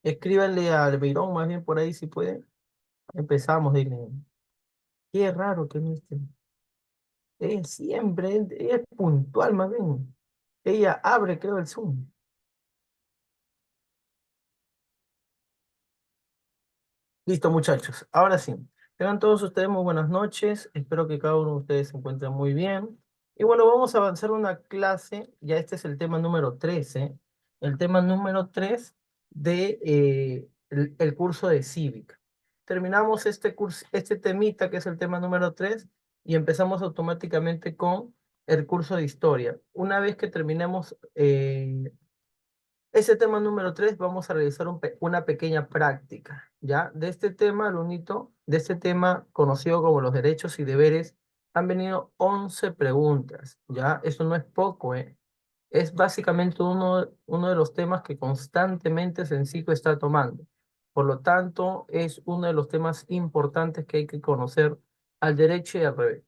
Escríbanle al Beirón más bien por ahí si pueden. Empezamos, dile. Qué raro que no esté. Ella siempre, ella es puntual más bien. Ella abre, creo, el Zoom. Listo, muchachos. Ahora sí. Tengan todos ustedes muy buenas noches. Espero que cada uno de ustedes se encuentre muy bien. Y bueno, vamos a avanzar una clase. Ya este es el tema número 13. El tema número 3 de el curso de Cívica. Terminamos este curso, este temita que es el tema número 3 y empezamos automáticamente con el curso de Historia. Una vez que terminemos ese tema número 3 vamos a realizar una pequeña práctica, ¿ya? De este tema, Lunito, de este tema conocido como los derechos y deberes, han venido 11 preguntas, ¿ya? Eso no es poco, ¿eh? Es básicamente uno de los temas que constantemente Sencico está tomando. Por lo tanto, es uno de los temas importantes que hay que conocer al derecho y al revés.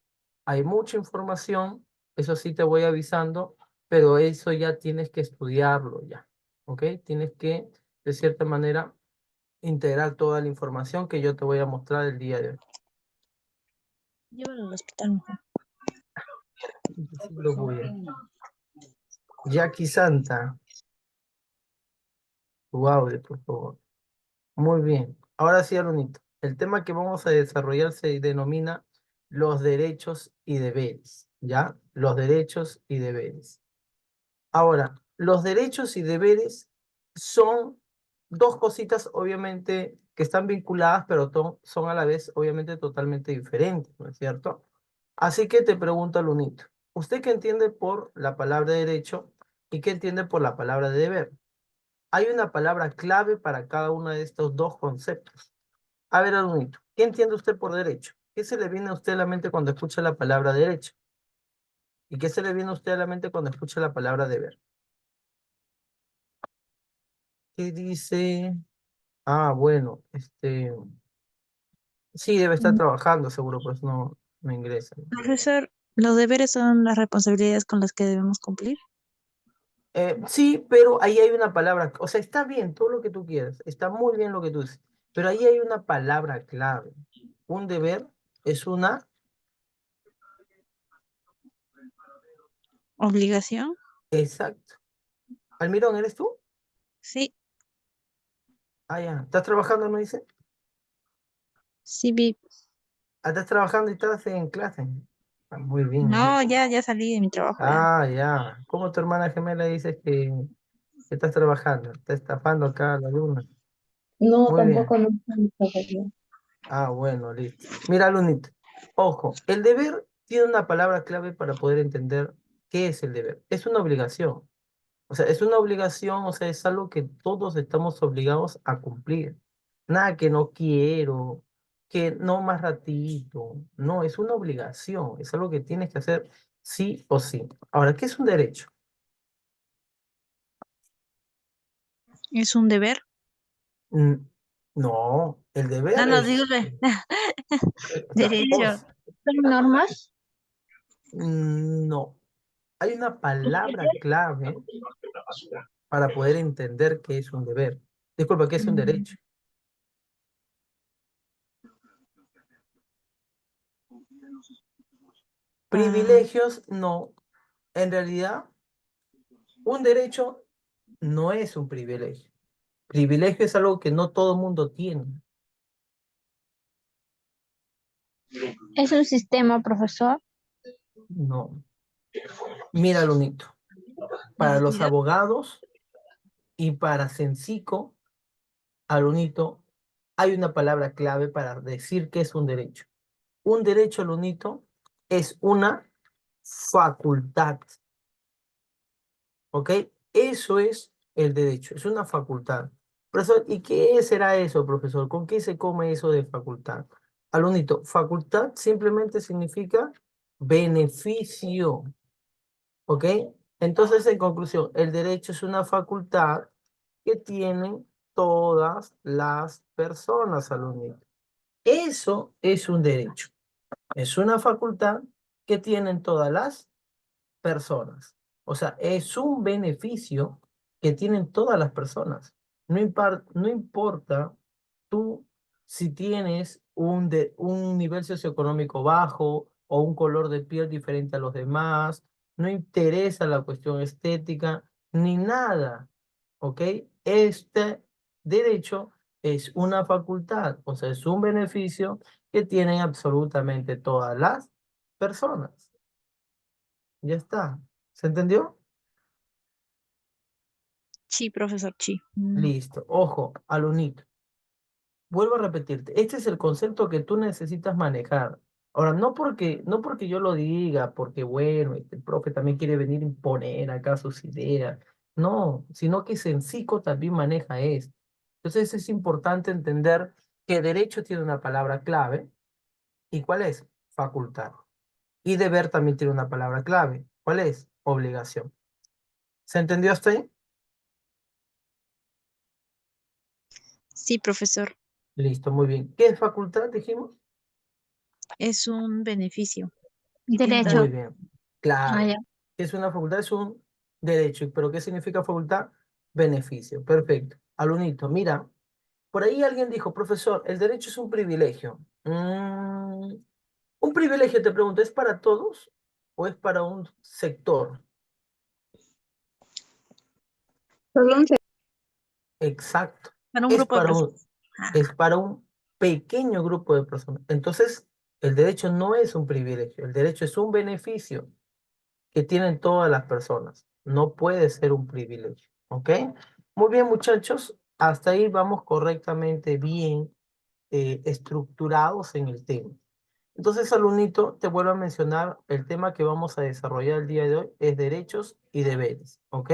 Hay mucha información, eso sí te voy avisando, pero eso ya tienes que estudiarlo ya. ¿Ok? Tienes que, de cierta manera, integrar toda la información que yo te voy a mostrar el día de hoy. Llévalo al hospital mejor. Sí lo voy a. Jackie Santa, tu audio, por favor. Muy bien. Ahora sí, Alunito. El tema que vamos a desarrollar se denomina los derechos y deberes, ¿ya? Los derechos y deberes. Ahora, los derechos y deberes son dos cositas, obviamente, que están vinculadas, pero son a la vez, obviamente, totalmente diferentes, ¿no es cierto? Así que te pregunto, Lunito, ¿usted qué entiende por la palabra derecho y qué entiende por la palabra deber? Hay una palabra clave para cada uno de estos dos conceptos. A ver, Lunito, ¿qué entiende usted por derecho? ¿Qué se le viene a usted a la mente cuando escucha la palabra derecho? ¿Y qué se le viene a usted a la mente cuando escucha la palabra deber? ¿Qué dice? Ah, bueno, sí, debe estar trabajando, seguro, pues no ingresa. Profesor, los deberes son las responsabilidades con las que debemos cumplir. Sí, pero ahí hay una palabra, o sea, está bien todo lo que tú quieras, está muy bien lo que tú dices, pero ahí hay una palabra clave. Un deber es una, Obligación. exacto. Almirón, ¿eres tú? Sí, Ah, ya. ¿Estás trabajando, no dice? sí, vi. Ah, estás trabajando y estás en clase. Ah, muy bien. No, ya salí de mi trabajo ya. Ah, ya. ¿Cómo tu hermana gemela dices que estás trabajando? Está estafando acá a la luna. No, Muy bien. tampoco no soy profesor. Ah, bueno, listo. Mira, Lunita. Ojo, el deber tiene una palabra clave para poder entender qué es el deber. Es una obligación. O sea, es una obligación, o sea, es algo que todos estamos obligados a cumplir. Nada que no quiero, que no más ratito. No, es una obligación. Es algo que tienes que hacer sí o sí. Ahora, ¿qué es un derecho? Es un deber. Mm, No, el No, deber no, es dígame. otra Derecho. cosa. ¿Son normas? No. Hay una palabra clave para poder entender qué es un deber. Disculpa, qué es un Mm, derecho. ah, Privilegios, no. En realidad, un derecho no es un privilegio. Privilegio es algo que no todo el mundo tiene. ¿Es un sistema, profesor? No. Mira, Lunito. Para ya, los diga. abogados y para Sencico, Alunito, hay una palabra clave para decir que es un derecho. Un derecho, Lunito, es una facultad. ¿Ok? Eso es el derecho, es una facultad. Profesor, ¿y qué será eso, profesor? ¿Con qué se come eso de facultad? Alunito, facultad simplemente significa beneficio, ¿ok? Entonces, en conclusión, el derecho es una facultad que tienen todas las personas, alumnito. Eso es un derecho. Es una facultad que tienen todas las personas. O sea, es un beneficio que tienen todas las personas. No importa tú si tienes un nivel socioeconómico bajo o un color de piel diferente a los demás, no interesa la cuestión estética ni nada, ¿ok? Este derecho es una facultad, o sea, es un beneficio que tienen absolutamente todas las personas. Ya está. ¿Se entendió? Sí, profesor, sí. Listo. Ojo, alumnito. Vuelvo a repetirte, este es el concepto que tú necesitas manejar. Ahora, no porque yo lo diga, porque bueno, el profe también quiere venir a imponer acá sus ideas. No, sino que Sensico también maneja esto. Entonces es importante entender que derecho tiene una palabra clave. ¿Y cuál es? Facultad. Y deber también tiene una palabra clave. ¿Cuál es? Obligación. ¿Se entendió hasta ahí? Sí, profesor, Listo, muy bien. ¿Qué es facultad, dijimos? es un beneficio. Derecho. Muy Dado. bien, Ah, claro. ya. Es una facultad, es un derecho. ¿Pero qué significa facultad? Beneficio. Perfecto. Alunito, mira, por ahí alguien dijo, profesor, el derecho es un privilegio. Un privilegio, te pregunto, ¿es para todos o es para un sector? Perdón, Exacto. Para un Es grupo de para personas. un, Ah, es para un pequeño grupo de personas. Entonces, el derecho no es un privilegio, el derecho es un beneficio que tienen todas las personas. No puede ser un privilegio, ¿ok? Muy bien, muchachos, hasta ahí vamos correctamente bien estructurados en el tema. Entonces, alumnito, te vuelvo a mencionar, el tema que vamos a desarrollar el día de hoy es derechos y deberes, ¿ok?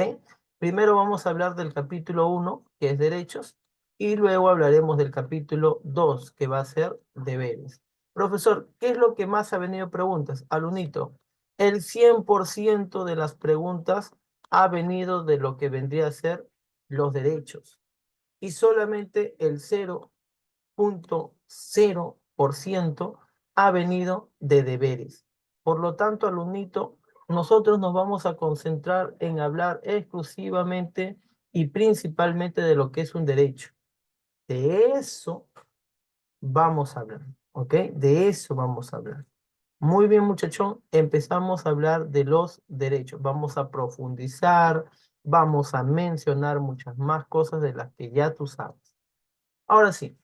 Primero vamos a hablar del capítulo 1, que es derechos, y luego hablaremos del capítulo 2, que va a ser deberes. Profesor, ¿qué es lo que más ha venido preguntas? Alumnito, el 100% de las preguntas ha venido de lo que vendría a ser los derechos y solamente el 0,0% ha venido de deberes. Por lo tanto, alumnito, nosotros nos vamos a concentrar en hablar exclusivamente y principalmente de lo que es un derecho. De eso vamos a hablar, ¿ok? De eso vamos a hablar. Muy bien, muchachón, empezamos a hablar de los derechos. Vamos a profundizar, vamos a mencionar muchas más cosas de las que ya tú sabes. Ahora sí,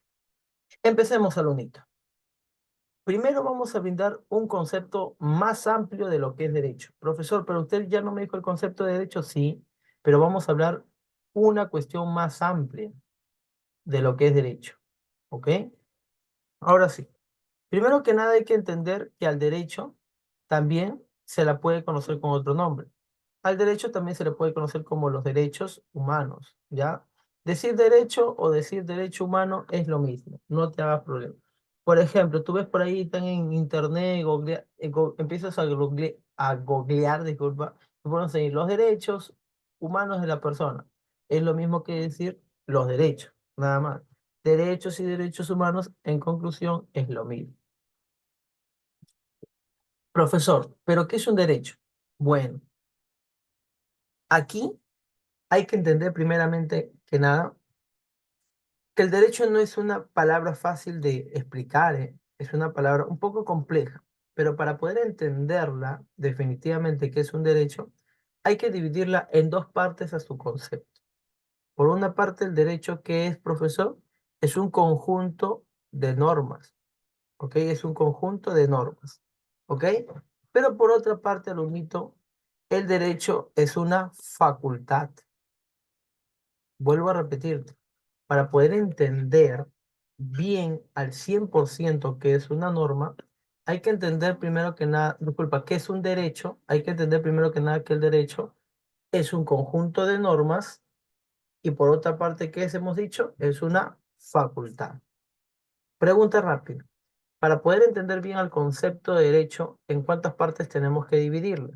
empecemos, alumnito. Primero vamos a brindar un concepto más amplio de lo que es derecho. Profesor, pero usted ya no me dijo el concepto de derecho, sí, pero vamos a hablar una cuestión más amplia de lo que es derecho, ¿ok? Ahora sí. Primero que nada hay que entender que al derecho también se la puede conocer con otro nombre. Al derecho también se le puede conocer como los derechos humanos, ¿ya? Decir derecho o decir derecho humano es lo mismo, no te hagas problema. Por ejemplo, tú ves por ahí, están en internet, empiezas a googlear, disculpa, y pones ahí los derechos humanos de la persona. Es lo mismo que decir los derechos, nada más. Derechos y derechos humanos, en conclusión, es lo mismo. Profesor, ¿pero qué es un derecho? Bueno, aquí hay que entender primeramente que nada que el derecho no es una palabra fácil de explicar, ¿eh? Es una palabra un poco compleja, pero para poder entenderla definitivamente que es un derecho, hay que dividirla en dos partes a su concepto. Por una parte, el derecho que es, profesor, es un conjunto de normas, ¿ok? Es un conjunto de normas, ¿ok? Pero por otra parte, alumnito, el derecho es una facultad. Vuelvo a repetirte, para poder entender bien al 100% qué es una norma, hay que entender primero que nada, disculpa, qué es un derecho, hay que entender primero que nada que el derecho es un conjunto de normas y por otra parte, ¿qué es, hemos dicho? Es una facultad. Pregunta rápida. Para poder entender bien el concepto de derecho, ¿en cuántas partes tenemos que dividirlo?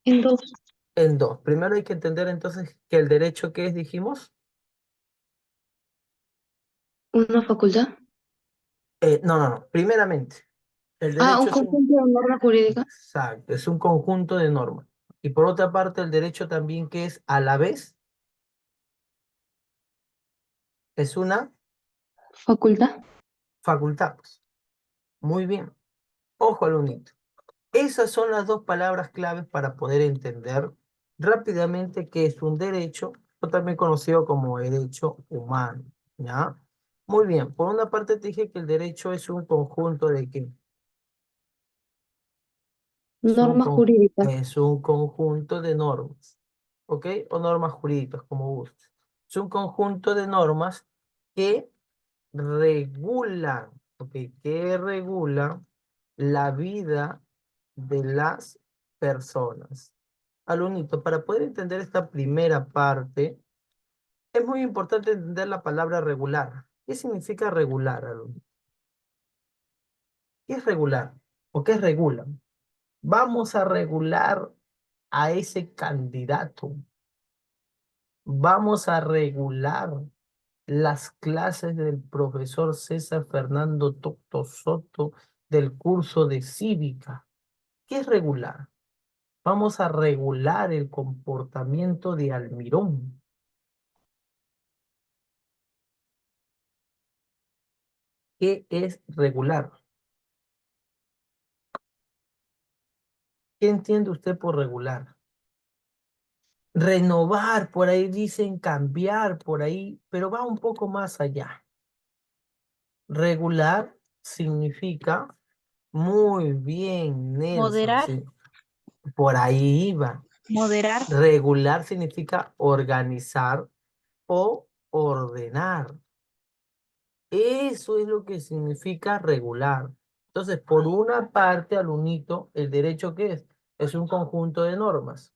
en dos. En dos. Primero hay que entender entonces que el derecho, ¿qué es, dijimos? ¿Una facultad? No, no, no. Primeramente, el Ah, un derecho es un, conjunto de normas jurídicas. exacto, es un conjunto de normas. Y por otra parte, el derecho también que es a la vez, Es una facultad. facultad. Muy bien. Ojo, alumnito. Esas son las dos palabras claves para poder entender rápidamente qué es un derecho, o también conocido como derecho humano, ¿ya? Muy bien. Por una parte te dije que el derecho es un conjunto de qué. Normas jurídicas. Es un conjunto de normas, ¿ok? O normas jurídicas, como gustes. Es un conjunto de normas que regulan, ¿ok? Que regulan la vida de las personas. Alumnito, para poder entender esta primera parte, es muy importante entender la palabra regular. ¿Qué significa regular, alumnito? ¿Qué es regular? ¿O qué regulan? Vamos a regular a ese candidato. Vamos a regular las clases del profesor César Fernando Tocto Soto del curso de cívica. ¿Qué es regular? Vamos a regular el comportamiento de Almirón. ¿Qué es regular? ¿Qué entiende usted por regular? Renovar, por ahí dicen cambiar, por ahí, pero va un poco más allá. Regular significa muy bien, Nelson, Moderar, sí, por ahí iba. moderar, Regular significa organizar o ordenar. Eso es lo que significa regular. Entonces, por una parte, alumnito, ¿el derecho qué es? Es un conjunto de normas.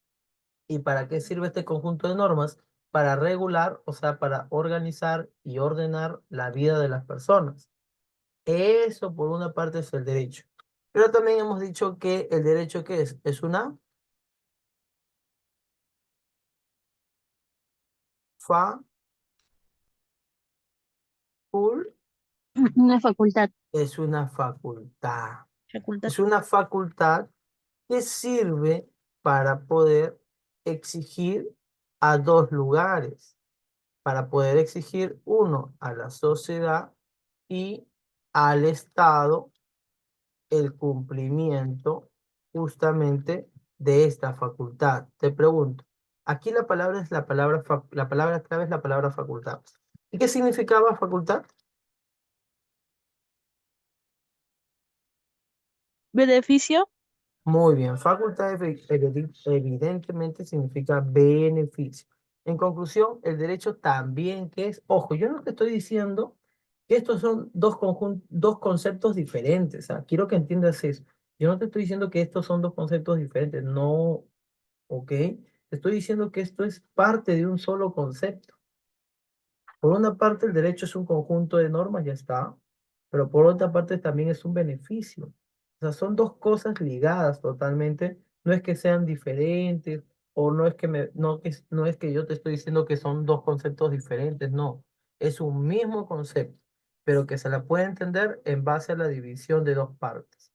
¿Y para qué sirve este conjunto de normas? Para regular, o sea, para organizar y ordenar la vida de las personas. Eso por una parte es el derecho. Pero también hemos dicho que el derecho ¿qué es? Es una fa, una facultad, es una facultad. facultad. Es una facultad que sirve para poder exigir a dos lugares, para poder exigir uno a la sociedad y al Estado el cumplimiento justamente de esta facultad. Te pregunto, aquí la palabra es la palabra, la palabra clave es la palabra facultad. ¿Y qué significaba facultad? Beneficio, Muy bien, facultad evidentemente significa beneficio. En conclusión, el derecho también que es, ojo, yo no te estoy diciendo que estos son dos conceptos diferentes, ¿ah? Quiero que entiendas eso. Yo no te estoy diciendo que estos son dos conceptos diferentes, no, ¿ok? Te estoy diciendo que esto es parte de un solo concepto. Por una parte, el derecho es un conjunto de normas, ya está, pero por otra parte también es un beneficio. O sea, son dos cosas ligadas totalmente. No es que sean diferentes o no es que no es que yo te estoy diciendo que son dos conceptos diferentes, no. Es un mismo concepto, pero que se la puede entender en base a la división de dos partes.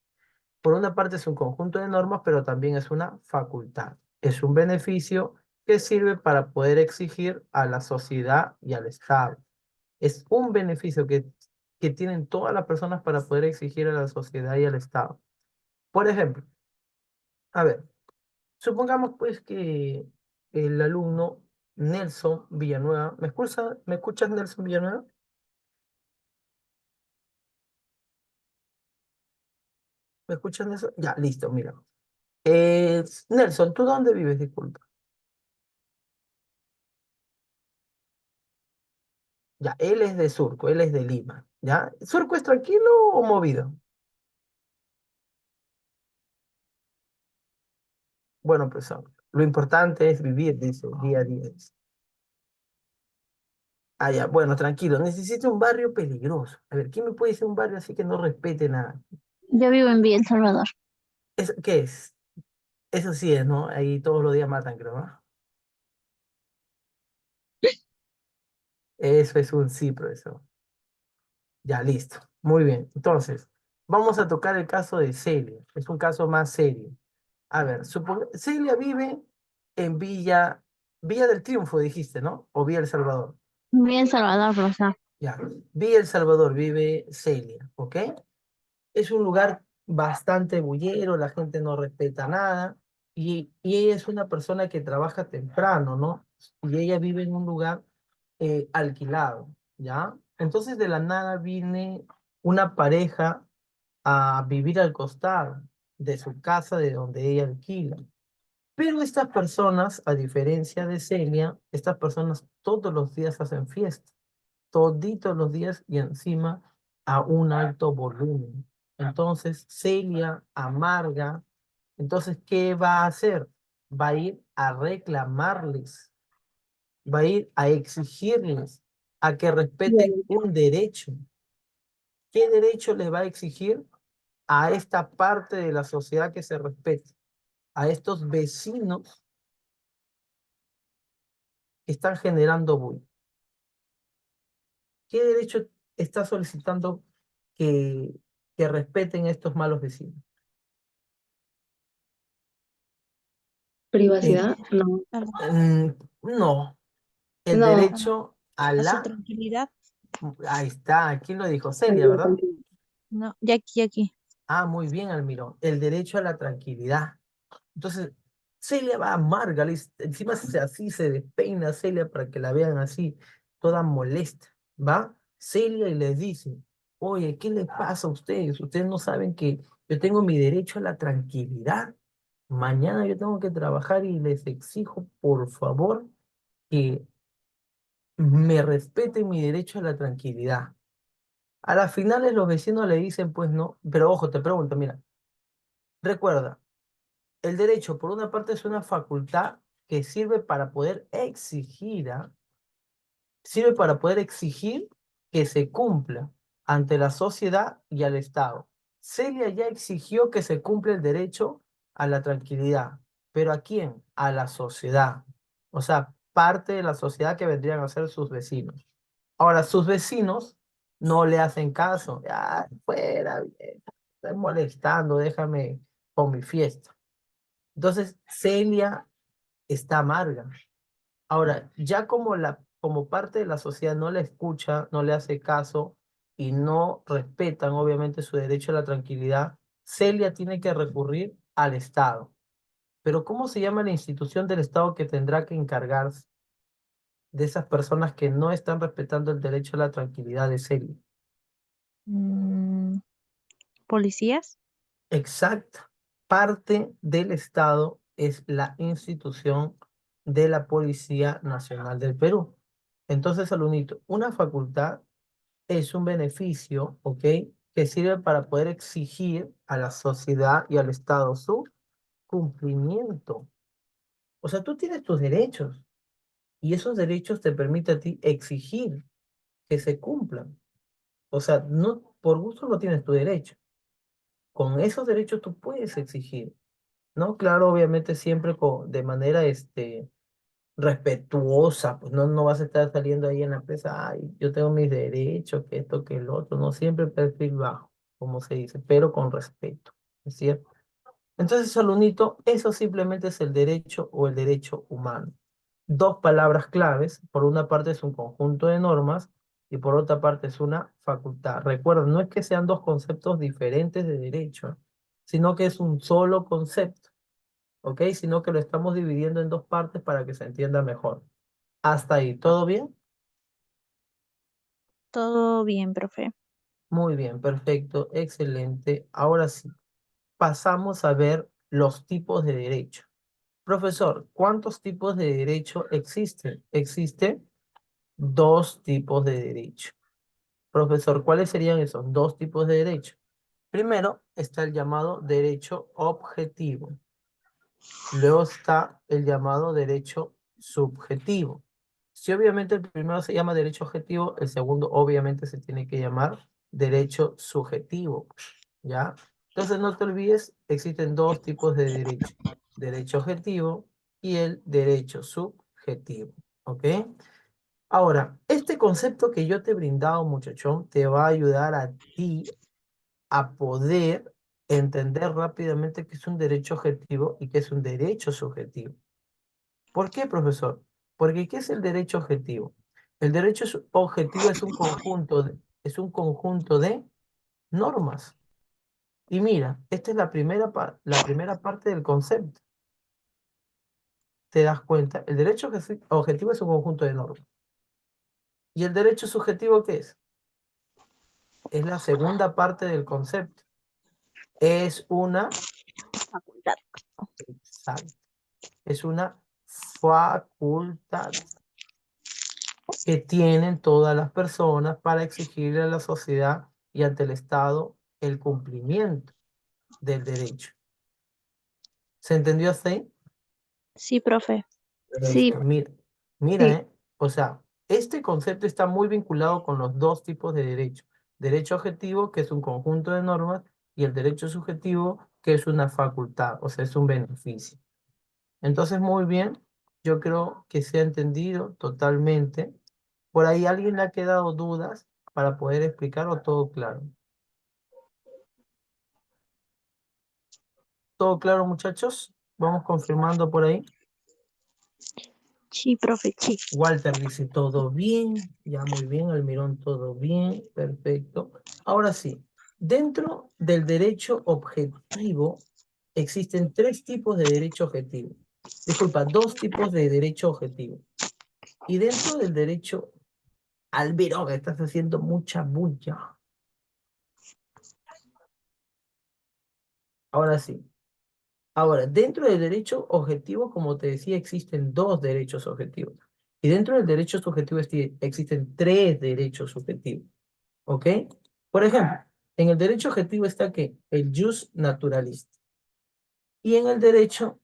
Por una parte es un conjunto de normas, pero también es una facultad. Es un beneficio que sirve para poder exigir a la sociedad y al Estado. Es un beneficio que tienen todas las personas para poder exigir a la sociedad y al Estado. Por ejemplo, a ver, supongamos pues que el alumno Nelson Villanueva, ¿me escuchas Nelson Villanueva? ¿Me escuchas Nelson? Ya, listo, mira. Nelson, ¿tú dónde vives? Disculpa. Ya, él es de Surco, él es de Lima. ¿Ya? ¿Surco es tranquilo o movido? Bueno, pues lo importante es vivir, dice, día a día. Dice. Ah, ya, bueno, tranquilo. Necesito un barrio peligroso. A ver, ¿quién me puede decir un barrio así que no respete nada? yo vivo en Villa El Salvador. ¿Qué es? Eso sí es, ¿no? Ahí todos los días matan, creo, ¿no? Eso es un sí, profesor. Ya, listo. Muy bien. Entonces, vamos a tocar el caso de Celia. Es un caso más serio. A ver, Celia vive en Villa del Triunfo, dijiste, ¿no? O Villa El Salvador. Bien, Salvador Rosa. Ya. Villa El Salvador, vive Celia, ¿ok? Es un lugar bastante bullero, la gente no respeta nada y ella es una persona que trabaja temprano, ¿no? Y ella vive en un lugar alquilado, ¿ya? Entonces de la nada viene una pareja a vivir al costado de su casa de donde ella alquila. Pero estas personas, a diferencia de Celia, estas personas todos los días hacen fiesta, toditos los días y encima a un alto volumen. Entonces, Celia amarga. Entonces, ¿qué va a hacer? Va a ir a reclamarles, va a ir a exigirles a que respeten Bien. un derecho. ¿Qué derecho les va a exigir a esta parte de la sociedad que se respete? A estos vecinos que están generando bullying. ¿Qué derecho está solicitando que, que respeten estos malos vecinos? Eh, Privacidad, no. A, no, el No, derecho a a su la... tranquilidad. Ahí está, aquí lo dijo Celia, tranquilo, ¿verdad? tranquilo. No, ya aquí, ya aquí. Ah, muy bien, Almirón. El derecho a la tranquilidad. Entonces, Celia va amarga, encima así se despeina Celia para que la vean así, toda molesta, ¿va? Celia y les dice, oye, ¿qué les pasa a ustedes? Ustedes no saben que yo tengo mi derecho a la tranquilidad. Mañana yo tengo que trabajar y les exijo, por favor, que me respeten mi derecho a la tranquilidad. A las finales los vecinos le dicen, pues no, pero ojo, te pregunto, mira, recuerda, el derecho, por una parte, es una facultad que sirve para poder exigir, ¿ah? Sirve para poder exigir que se cumpla ante la sociedad y al Estado. Celia ya exigió que se cumpla el derecho a la tranquilidad, pero ¿a quién? A la sociedad. O sea, parte de la sociedad que vendrían a ser sus vecinos. Ahora, sus vecinos no le hacen caso. Ah, fuera, vieja, estoy molestando, déjame con mi fiesta. Entonces, Celia está amarga. Ahora, ya como parte de la sociedad no le escucha, no le hace caso y no respetan obviamente su derecho a la tranquilidad, Celia tiene que recurrir al Estado. Pero ¿cómo se llama la institución del Estado que tendrá que encargarse de esas personas que no están respetando el derecho a la tranquilidad de Celia? Mm, ¿Policías? Exacto. Parte del Estado es la institución de la Policía Nacional del Perú. Entonces, alumnito, una facultad es un beneficio, ¿ok? Que sirve para poder exigir a la sociedad y al Estado su cumplimiento. O sea, tú tienes tus derechos y esos derechos te permiten a ti exigir que se cumplan. O sea, no, por gusto no tienes tu derecho. Con esos derechos tú puedes exigir. ¿No? Claro, obviamente siempre de manera respetuosa, pues no vas a estar saliendo ahí en la empresa, ay, yo tengo mis derechos, que esto, que el otro, no siempre perfil bajo, como se dice, pero con respeto, ¿es cierto? Entonces, alumnito, eso simplemente es el derecho o el derecho humano. Dos palabras claves, por una parte es un conjunto de normas y por otra parte es una facultad. Recuerda, no es que sean dos conceptos diferentes de derecho, sino que es un solo concepto. ¿Ok? Sino que lo estamos dividiendo en dos partes para que se entienda mejor. Hasta ahí, ¿todo bien? Todo bien, profe. Muy bien, perfecto, excelente. Ahora sí, pasamos a ver los tipos de derecho. Profesor, ¿cuántos tipos de derecho existen? Existen dos tipos de derecho. Profesor, ¿cuáles serían esos dos tipos de derecho? Primero está el llamado derecho objetivo. Luego está el llamado derecho subjetivo. Si obviamente el primero se llama derecho objetivo, el segundo obviamente se tiene que llamar derecho subjetivo, ¿ya? Entonces no te olvides, existen dos tipos de derecho, derecho objetivo y el derecho subjetivo, ¿ok? Ahora, este concepto que yo te he brindado, muchachón, te va a ayudar a ti a poder entender rápidamente qué es un derecho objetivo y qué es un derecho subjetivo. ¿Por qué, profesor? Porque ¿qué es el derecho objetivo? El derecho objetivo es un conjunto de normas. Y mira, esta es la primera parte del concepto. ¿Te das cuenta? El derecho objetivo es un conjunto de normas. ¿Y el derecho subjetivo qué es? Es la segunda parte del concepto. Es una, Facultad. exacto, es una facultad que tienen todas las personas para exigirle a la sociedad y ante el Estado el cumplimiento del derecho. ¿Se entendió hasta ahí? Sí, profe. Sí, Listo, mira, sí. o sea, este concepto está muy vinculado con los dos tipos de derecho. Derecho objetivo, que es un conjunto de normas, y el derecho subjetivo, que es una facultad, o sea, es un beneficio. Entonces, muy bien, yo creo que se ha entendido totalmente. ¿Por ahí alguien le ha quedado dudas para poder explicarlo todo claro? ¿Todo claro, muchachos? Vamos confirmando por ahí. Sí, profe, sí. Walter dice todo bien, ya muy bien, Almirón todo bien, perfecto. Ahora sí, dentro del derecho objetivo existen tres tipos de derecho objetivo. Disculpa, dos tipos de derecho objetivo. Y dentro del derecho, Almirón, estás haciendo mucha bulla. Ahora sí. Ahora, dentro del derecho objetivo, como te decía, existen dos derechos objetivos. Y dentro del derecho subjetivo existen tres derechos subjetivos. ¿Ok? Por ejemplo, en el derecho objetivo está que el jus naturalista. Y en el derecho,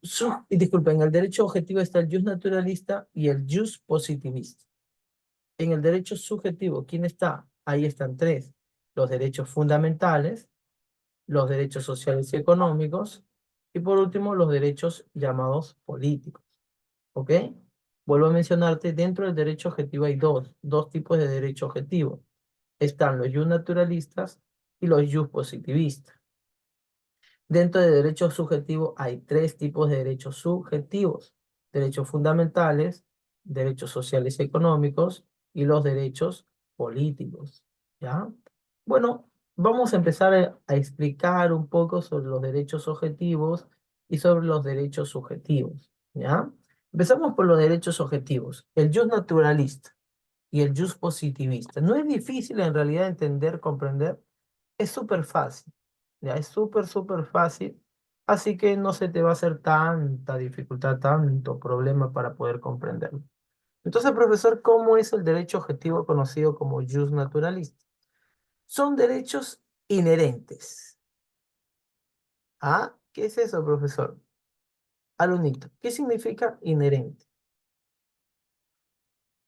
disculpa, en el derecho objetivo está el jus naturalista y el jus positivista. En el derecho subjetivo, ¿quién está? Ahí están tres. Los derechos fundamentales, los derechos sociales y económicos, y por último, los derechos llamados políticos. ¿Ok? Vuelvo a mencionarte, dentro del derecho objetivo hay dos tipos de derecho objetivo. Están los jus naturalistas y los jus positivistas. Dentro de derecho subjetivo hay tres tipos de derechos subjetivos: derechos fundamentales, derechos sociales y económicos y los derechos políticos. ¿Ya? Bueno, vamos a empezar a explicar un poco sobre los derechos objetivos y sobre los derechos subjetivos. ¿Ya? Empezamos por los derechos objetivos. El jus naturalista y el jus positivista. No es difícil en realidad entender, comprender. Es súper fácil. Ya es súper fácil. Así que no se te va a hacer tanta dificultad, tanto problema para poder comprenderlo. Entonces, profesor, ¿cómo es el derecho objetivo conocido como jus naturalista? Son derechos inherentes. ¿Ah? ¿Qué es eso, profesor? Alumnito, ¿qué significa inherente?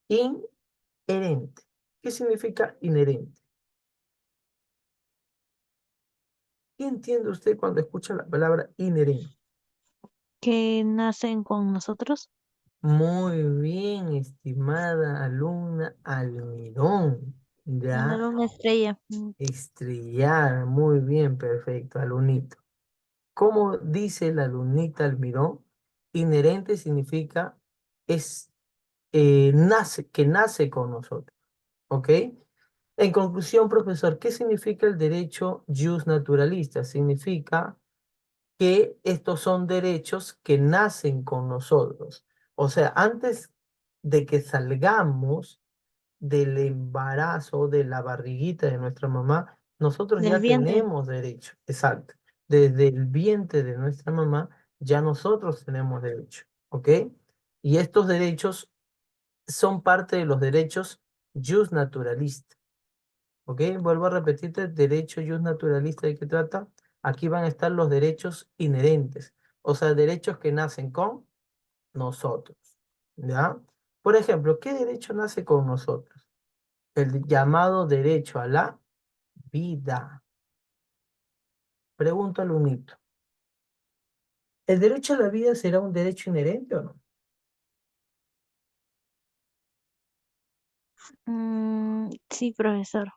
Inherente. ¿Qué significa inherente? ¿Qué entiende usted cuando escucha la palabra inherente? Que nacen con nosotros. Muy bien, estimada alumna Almirón. Ya, Una estrella. estrellada, muy bien, perfecto, alumnito. ¿Cómo dice la alumnita Almirón? Inherente significa es que nace con nosotros, ¿ok? En conclusión, profesor, ¿qué significa el derecho jus naturalista? Significa que estos son derechos que nacen con nosotros. O sea, antes de que salgamos del embarazo, de la barriguita de nuestra mamá, nosotros Del ya vientre. tenemos derecho. Exacto. Desde el vientre de nuestra mamá, ya nosotros tenemos derecho. ¿Ok? Y estos derechos son parte de los derechos jus naturalista. ¿Ok? Vuelvo a repetirte, derecho jus naturalista, ¿de qué trata? Aquí van a estar los derechos inherentes, o sea, derechos que nacen con nosotros, ¿ya? Por ejemplo, ¿qué derecho nace con nosotros? El llamado derecho a la vida. Pregunto al unito, ¿el derecho a la vida será un derecho inherente o no? Sí, profesor.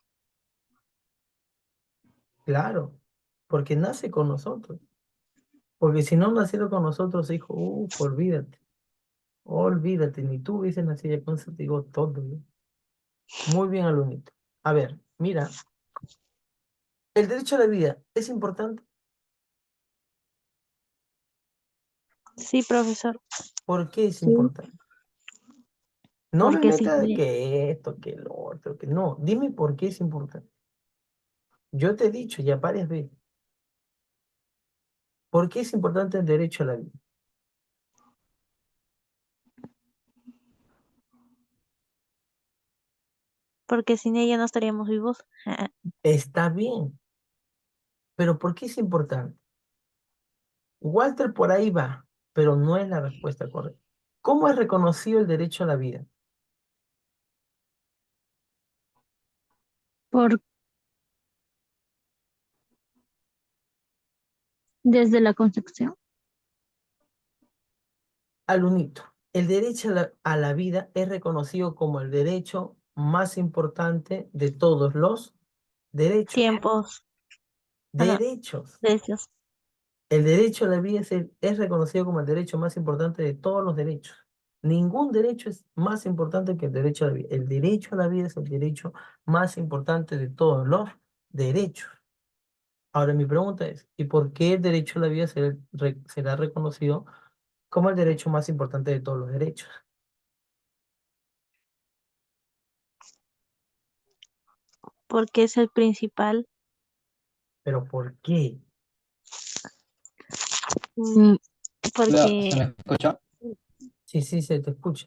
Claro, porque nace con nosotros. Porque si no naciera con nosotros, hijo, olvídate, olvídate, ni tú hubieses nacido, con eso te digo todo, ¿no? Muy bien, alumnito. A ver, mira, el derecho a la vida es importante. Sí, profesor, ¿Por qué es Sí, importante? No me porque si, metas que esto, que lo otro, que no. Dime por qué es importante. Yo te he dicho ya varias veces, ¿por qué es importante el derecho a la vida? porque sin ella no estaríamos vivos. Está bien, pero ¿por qué es importante? Walter por ahí va, pero no es la respuesta correcta. ¿Cómo es reconocido el derecho a la vida? por desde la concepción. Alumnito, el derecho a la vida es reconocido como el derecho más importante de todos los derechos. Tiempos, no, Derechos. derechos, El derecho a la vida es reconocido como el derecho más importante de todos los derechos. Ningún derecho es más importante que el derecho a la vida. El derecho a la vida es el derecho más importante de todos los derechos. Ahora mi pregunta es, ¿y por qué el derecho a la vida será reconocido como el derecho más importante de todos los derechos? porque es el principal, ¿Pero por qué? mm, ¿Se porque me escucha? Sí, sí, se te escucha.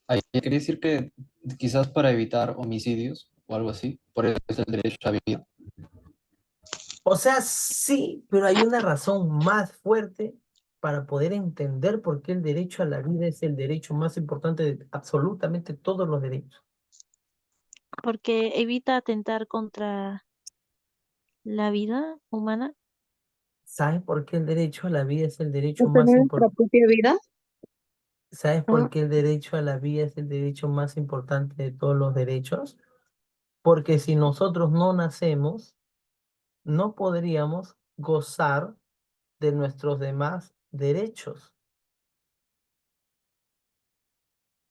Ahí quiere decir que quizás para evitar homicidios o algo así, por eso es el derecho a la vida. O sea, sí, pero hay una razón más fuerte para poder entender por qué el derecho a la vida es el derecho más importante de absolutamente todos los derechos. porque evita atentar contra la vida humana. ¿Sabes por qué el derecho a la vida es el derecho ¿No más tener nuestra importante? propia vida? ¿Sabes por Ah, qué el derecho a la vida es el derecho más importante de todos los derechos? Porque si nosotros no nacemos, no podríamos gozar de nuestros demás derechos.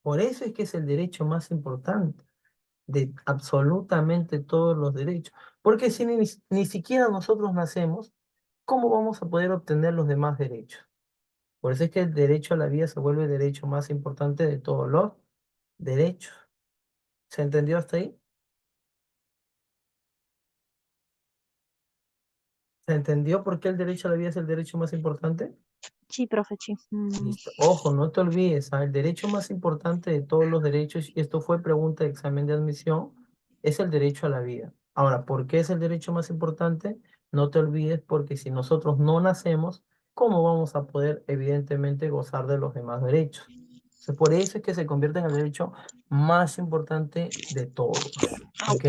Por eso es que es el derecho más importante de absolutamente todos los derechos. Porque si ni siquiera nosotros nacemos, ¿cómo vamos a poder obtener los demás derechos? Por eso es que el derecho a la vida se vuelve el derecho más importante de todos los derechos. ¿Se entendió hasta ahí? ¿Se entendió por qué el derecho a la vida es el derecho más importante? Sí, profe, sí. Listo. Ojo, no te olvides, el derecho más importante de todos los derechos, y esto fue pregunta de examen de admisión, es el derecho a la vida. Ahora, ¿por qué es el derecho más importante? No te olvides porque si nosotros no nacemos, ¿cómo vamos a poder evidentemente gozar de los demás derechos? Entonces, por eso es que se convierte en el derecho más importante de todos. Au. ¿Ok?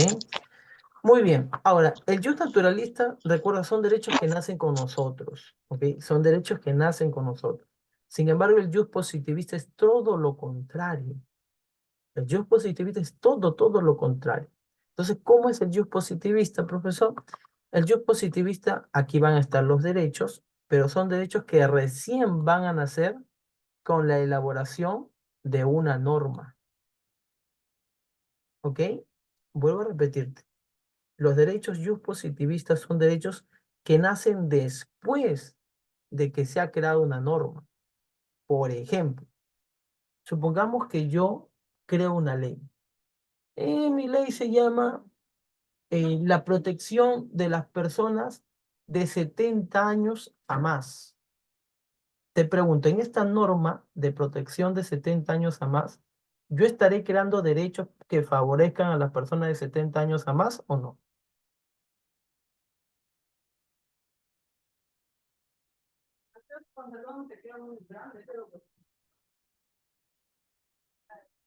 Muy bien. Ahora, el jus naturalista, recuerda, son derechos que nacen con nosotros, ¿ok? Son derechos que nacen con nosotros. Sin embargo, el jus positivista es todo lo contrario. El jus positivista es todo lo contrario. Entonces, ¿cómo es el jus positivista, profesor? El jus positivista, aquí van a estar los derechos, pero son derechos que recién van a nacer con la elaboración de una norma, ¿ok? Vuelvo a repetirte. Los derechos jus positivistas son derechos que nacen después de que se ha creado una norma. Por ejemplo, supongamos que yo creo una ley. Mi ley se llama la protección de las personas de 70 años a más. Te pregunto, en esta norma de protección de 70 años a más, ¿yo estaré creando derechos que favorezcan a las personas de 70 años a más o no?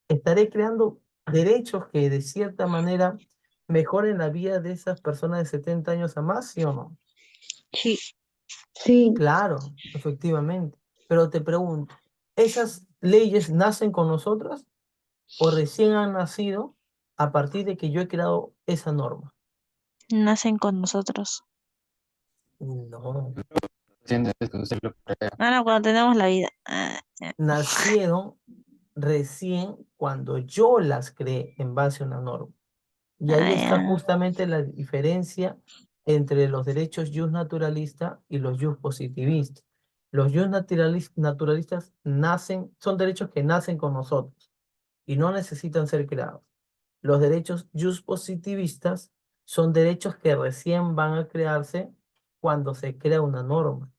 Estaré creando derechos que de cierta manera mejoren la vida de esas personas de 70 años a más, ¿sí o no? Sí, sí, Claro, efectivamente. Pero te pregunto, ¿esas leyes nacen con nosotras o recién han nacido a partir de que yo he creado esa norma? nacen con nosotros. No, Siente que usted lo crea. Ah, no, cuando tenemos la vida. nacieron, recién cuando yo las creé en base a una norma. Y ahí Ah, está ya. justamente la diferencia entre los derechos jus naturalista y los jus positivistas. Los jus naturalistas nacen, son derechos que nacen con nosotros y no necesitan ser creados. Los derechos jus positivistas son derechos que recién van a crearse cuando se crea una norma.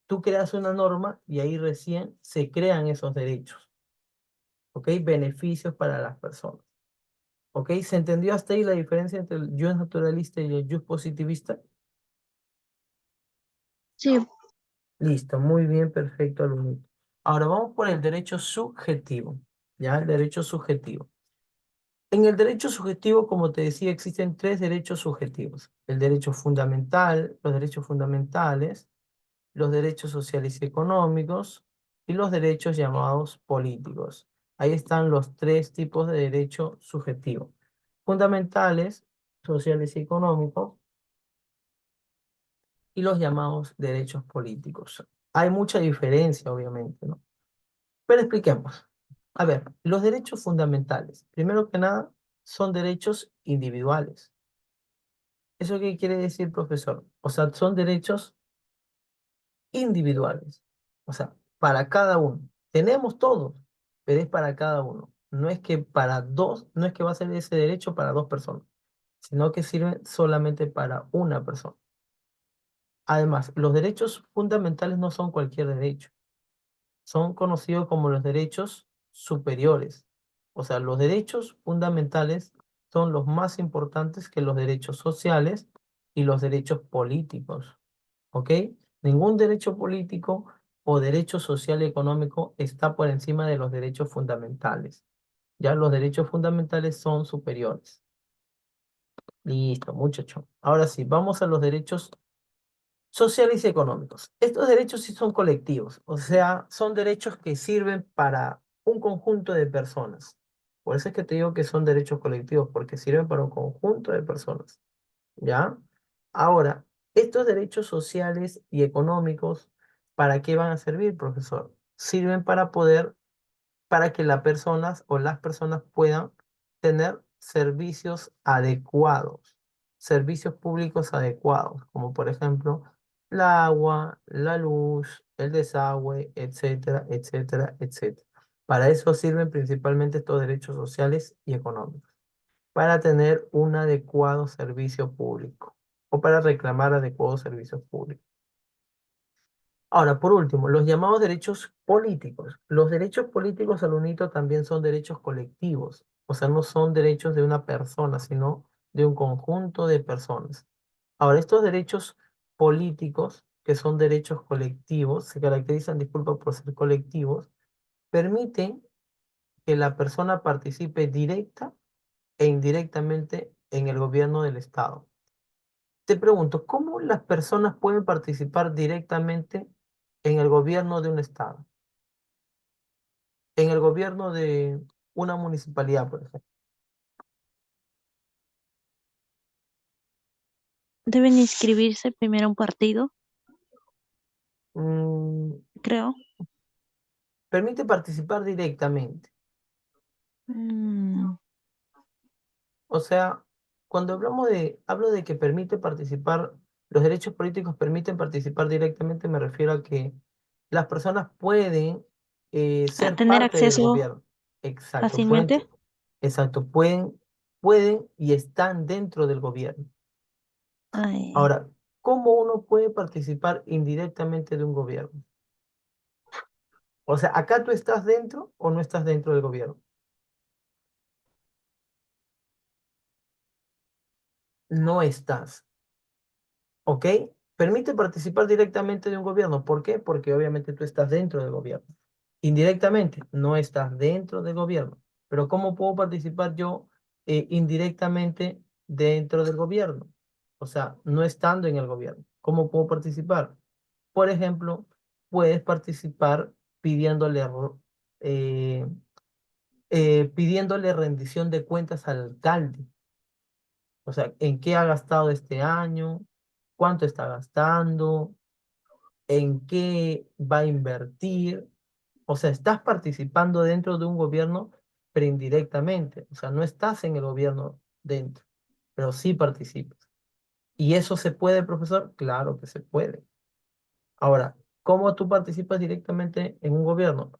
Tú creas una norma y ahí recién se crean esos derechos, ¿ok? Beneficios para las personas. ¿Ok? ¿Se entendió hasta ahí la diferencia entre el jus naturalista y el jus positivista? Sí, Listo, muy bien, perfecto, alumnito. Ahora vamos por el derecho subjetivo, ¿ya? El derecho subjetivo. En el derecho subjetivo, como te decía, existen tres derechos subjetivos. El derecho fundamental, los derechos fundamentales, los derechos sociales y económicos y los derechos llamados políticos. Ahí están los tres tipos de derecho subjetivo. Fundamentales, sociales y económicos, y los llamados derechos políticos. Hay mucha diferencia, obviamente, ¿no? Pero expliquemos. A ver, los derechos fundamentales, primero que nada, son derechos individuales. ¿Eso qué quiere decir, profesor? O sea, son derechos individuales. O sea, para cada uno. Tenemos todos, pero es para cada uno. No es que para dos, no es que va a ser ese derecho para dos personas, sino que sirve solamente para una persona. Además, los derechos fundamentales no son cualquier derecho. Son conocidos como los derechos superiores. O sea, los derechos fundamentales son los más importantes que los derechos sociales y los derechos políticos. ¿Ok? Ningún derecho político o derecho social y económico está por encima de los derechos fundamentales. Ya los derechos fundamentales son superiores. Listo, muchacho. Ahora sí, vamos a los derechos sociales y económicos. Estos derechos sí son colectivos, o sea, son derechos que sirven para un conjunto de personas. Por eso es que te digo que son derechos colectivos, porque sirven para un conjunto de personas. ¿Ya? Ahora, estos derechos sociales y económicos, ¿para qué van a servir, profesor? Sirven para que las personas o las personas puedan tener servicios adecuados, servicios públicos adecuados, como por ejemplo el agua, la luz, el desagüe, etcétera, etcétera, etcétera. Para eso sirven principalmente estos derechos sociales y económicos, para tener un adecuado servicio público o para reclamar adecuados servicios públicos. Ahora, por último, los llamados derechos políticos. Los derechos políticos, alumnito, también son derechos colectivos. O sea, no son derechos de una persona, sino de un conjunto de personas. Ahora, estos derechos políticos, que son derechos colectivos, se caracterizan, disculpa por ser colectivos, permiten que la persona participe directa e indirectamente en el gobierno del Estado. Te pregunto, ¿cómo las personas pueden participar directamente en el gobierno de un estado? En el gobierno de una municipalidad, por ejemplo. Deben inscribirse primero a un partido, Mm, creo. permite participar directamente. Mm, O sea, cuando hablo de que permite participar, los derechos políticos permiten participar directamente, me refiero a que las personas pueden a ser tener parte del acceso gobierno. Exacto, fácilmente. exacto, pueden y están dentro del gobierno. Ay, Ahora, ¿cómo uno puede participar indirectamente de un gobierno? O sea, ¿acá tú estás dentro o no estás dentro del gobierno? No estás. ¿Ok? Permite participar directamente de un gobierno. ¿Por qué? Porque obviamente tú estás dentro del gobierno. Indirectamente, no estás dentro del gobierno. Pero ¿cómo puedo participar yo indirectamente dentro del gobierno? O sea, no estando en el gobierno. ¿Cómo puedo participar? Por ejemplo, puedes participar pidiéndole, eh, pidiéndole rendición de cuentas al alcalde. O sea, ¿en qué ha gastado este año? ¿Cuánto está gastando? ¿En qué va a invertir? O sea, estás participando dentro de un gobierno, pero indirectamente. O sea, no estás en el gobierno dentro, pero sí participas. ¿Y eso se puede, profesor? Claro que se puede. Ahora, ¿cómo tú participas directamente en un gobierno?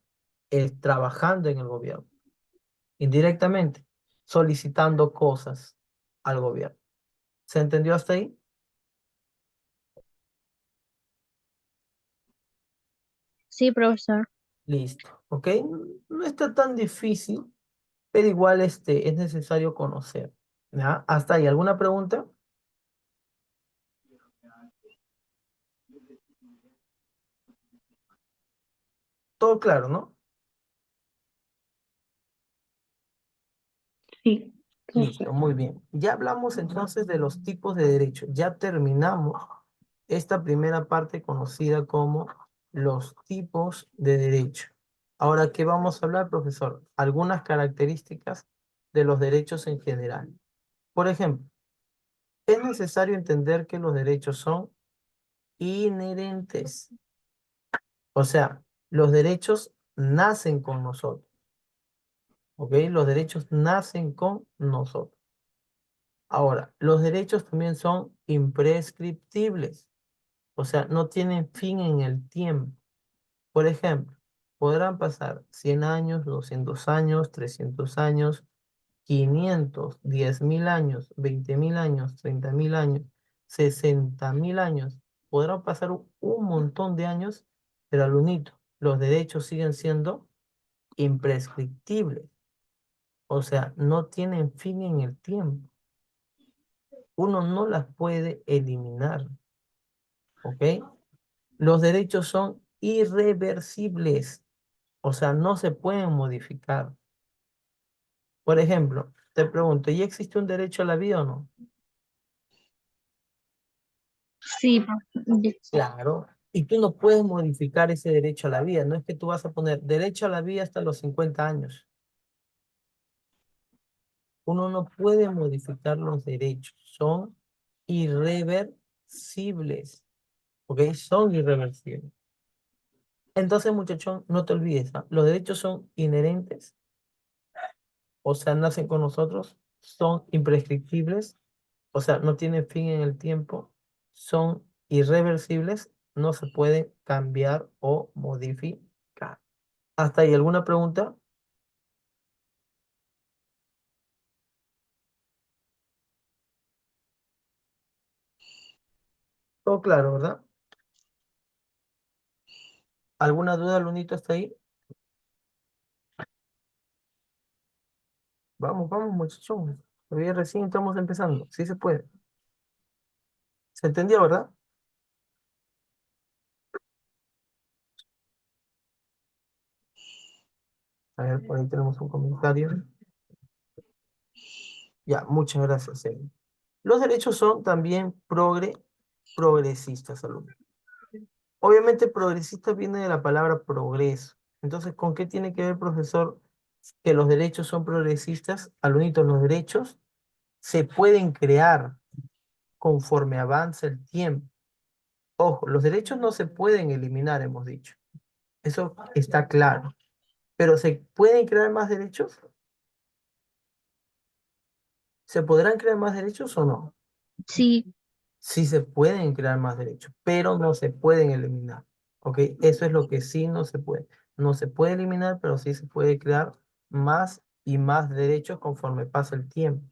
Trabajando en el gobierno. Indirectamente, solicitando cosas al gobierno. ¿Se entendió hasta ahí? Sí, profesor. Listo, ¿ok? No está tan difícil, pero igual es necesario conocer. ¿Ya? ¿Hasta ahí? ¿Alguna pregunta? Todo claro, ¿no? Sí, Listo, perfecto. muy bien. Ya hablamos entonces de los tipos de derechos. Ya terminamos esta primera parte conocida como los tipos de derecho. Ahora, ¿qué vamos a hablar, profesor? Algunas características de los derechos en general. Por ejemplo, es necesario entender que los derechos son inherentes. O sea, los derechos nacen con nosotros. ¿Ok? Los derechos nacen con nosotros. Ahora, los derechos también son imprescriptibles, o sea, no tienen fin en el tiempo. Por ejemplo, podrán pasar 100 años, 200 años, 300 años, 500, 10.000 años, 20.000 años, 30.000 años, 60.000 años. Podrán pasar un montón de años, pero al unito, los derechos siguen siendo imprescriptibles, o sea, no tienen fin en el tiempo. Uno no las puede eliminar, ¿ok? Los derechos son irreversibles, o sea, no se pueden modificar. Por ejemplo, te pregunto, ¿ya existe un derecho a la vida o no? Sí, Claro. Y tú no puedes modificar ese derecho a la vida. No es que tú vas a poner derecho a la vida hasta los 50 años. Uno no puede modificar los derechos. Son irreversibles, ¿ok? Son irreversibles. Entonces, muchachón, no te olvides, ¿ah? Los derechos son inherentes, o sea, nacen con nosotros, son imprescriptibles, o sea, no tienen fin en el tiempo, son irreversibles, no se pueden cambiar o modificar. ¿Hasta ahí alguna pregunta? Todo claro, ¿verdad? ¿Alguna duda, Lunito, hasta ahí? Vamos, vamos, muchachón. Todavía recién estamos empezando. Sí se puede. ¿Se entendió, verdad? A ver, por ahí tenemos un comentario. Ya, muchas gracias, Eli. Los derechos son también progresistas, alumnos. Obviamente progresista viene de la palabra progreso. Entonces, ¿con qué tiene que ver, profesor, que los derechos son progresistas? Alumnitos, los derechos se pueden crear conforme avanza el tiempo. Ojo, los derechos no se pueden eliminar, hemos dicho. Eso está claro. Pero ¿se pueden crear más derechos? ¿Se podrán crear más derechos o no? sí, Sí se pueden crear más derechos, pero no se pueden eliminar. ¿Ok? Eso es lo que sí no se puede. No se puede eliminar, pero sí se puede crear más y más derechos conforme pasa el tiempo.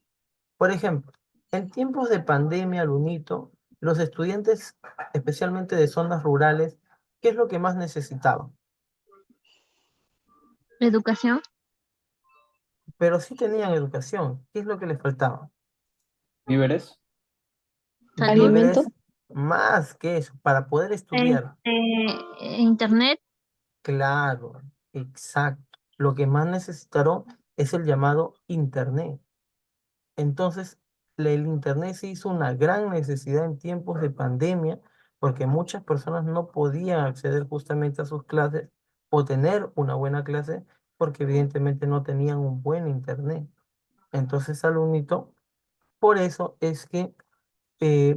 Por ejemplo, en tiempos de pandemia, Lunito, los estudiantes, especialmente de zonas rurales, ¿qué es lo que más necesitaban? educación, Pero sí tenían educación. ¿Qué es lo que les faltaba? ¿Víveres? salud, Víveres, más que eso, para poder estudiar. internet, Claro, exacto. Lo que más necesitaron es el llamado Internet. Entonces, el Internet se hizo una gran necesidad en tiempos de pandemia porque muchas personas no podían acceder justamente a sus clases o tener una buena clase porque evidentemente no tenían un buen Internet. Entonces, alumnito, por eso es que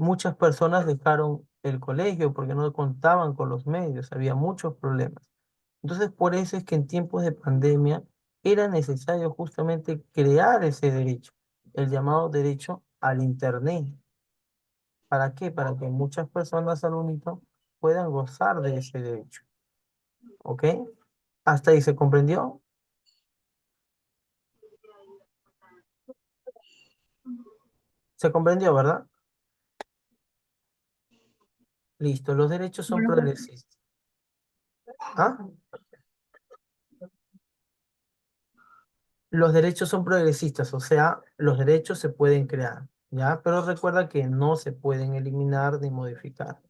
muchas personas dejaron el colegio porque no contaban con los medios, había muchos problemas. Entonces, por eso es que en tiempos de pandemia era necesario justamente crear ese derecho, el llamado derecho al Internet. ¿Para qué? Para que muchas personas al único puedan gozar de ese derecho. ¿Ok? ¿Hasta ahí se comprendió? Se comprendió, ¿verdad? Listo, los derechos son Bueno, progresistas. ¿Ah? Los derechos son progresistas, o sea, los derechos se pueden crear, ¿ya? Pero recuerda que no se pueden eliminar ni modificar.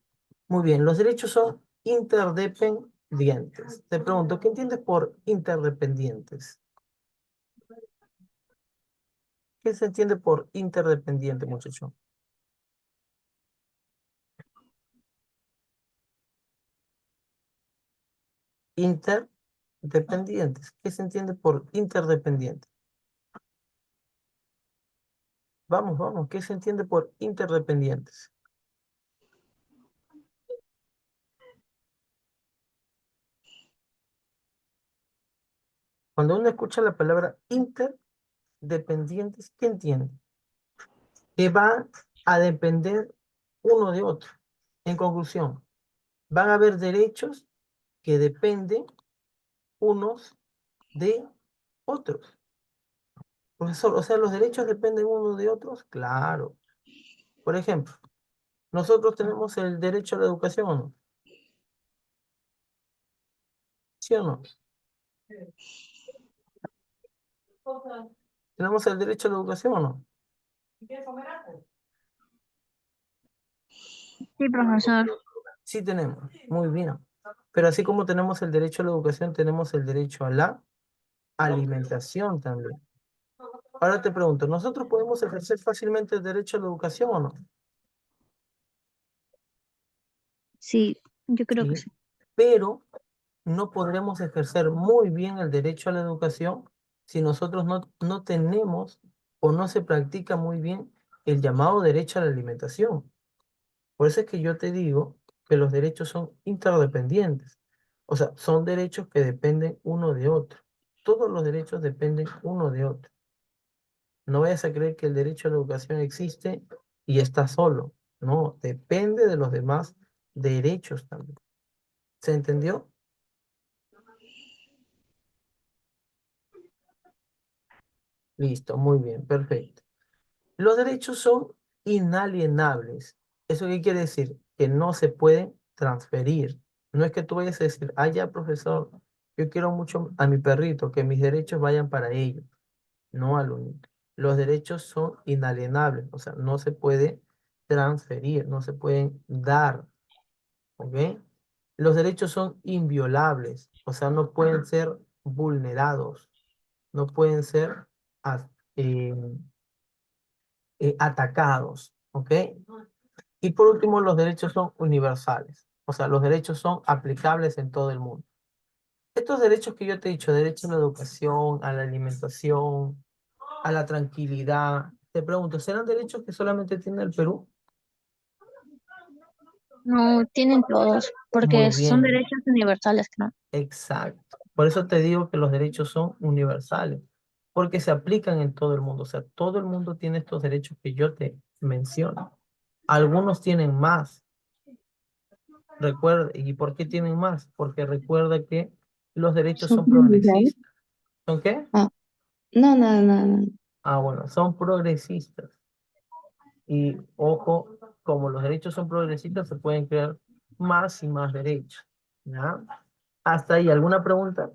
Muy bien, los derechos son interdependientes. Te pregunto, ¿qué entiendes por interdependientes? ¿Qué se entiende por interdependiente, muchacho? Interdependientes. ¿Qué se entiende por interdependiente? Vamos, vamos, ¿qué se entiende por interdependientes? Cuando uno escucha la palabra interdependientes, ¿qué entiende? Que van a depender uno de otro. En conclusión, van a haber derechos que dependen unos de otros. Profesor, o sea, los derechos dependen unos de otros. Claro. Por ejemplo, nosotros tenemos el derecho a la educación, ¿o no? ¿Sí o no? ¿Tenemos el derecho a la educación o no? sí, profesor. Sí tenemos. Muy bien. Pero así como tenemos el derecho a la educación, tenemos el derecho a la alimentación también. Ahora te pregunto, ¿nosotros podemos ejercer fácilmente el derecho a la educación o no? Sí, yo creo que Sí. sí. Pero no podremos ejercer muy bien el derecho a la educación si nosotros no tenemos o no se practica muy bien el llamado derecho a la alimentación. Por eso es que yo te digo que los derechos son interdependientes. O sea, son derechos que dependen uno de otro. Todos los derechos dependen uno de otro. No vayas a creer que el derecho a la educación existe y está solo. No, depende de los demás derechos también. ¿Se entendió? Listo, muy bien, perfecto. Los derechos son inalienables. ¿Eso qué quiere decir? Que no se pueden transferir. No es que tú vayas a decir, ah, ya, profesor, yo quiero mucho a mi perrito, que mis derechos vayan para ellos, no al único. Los derechos son inalienables, o sea, no se puede transferir, no se pueden dar, ¿ok? Los derechos son inviolables, o sea, no pueden ser vulnerados, no pueden ser ah, eh, atacados, ¿ok? Y por último, los derechos son universales, o sea, los derechos son aplicables en todo el mundo. Estos derechos que yo te he dicho, derecho a la educación, a la alimentación, a la tranquilidad, te pregunto, ¿serán derechos que solamente tiene el Perú? No tienen todos, Muy porque son bien, derechos universales, creo. exacto. Por eso te digo que los derechos son universales, porque se aplican en todo el mundo, o sea, todo el mundo tiene estos derechos que yo te menciono. Algunos tienen más. Recuerda, ¿y por qué tienen más? Porque recuerda que los derechos ¿Son son primordiales? progresistas. ¿Son qué? Ah, no, no, no, no. Ah, bueno, son progresistas. Y ojo, como los derechos son progresistas, se pueden crear más y más derechos. ¿Ya? Hasta ahí, ¿alguna pregunta?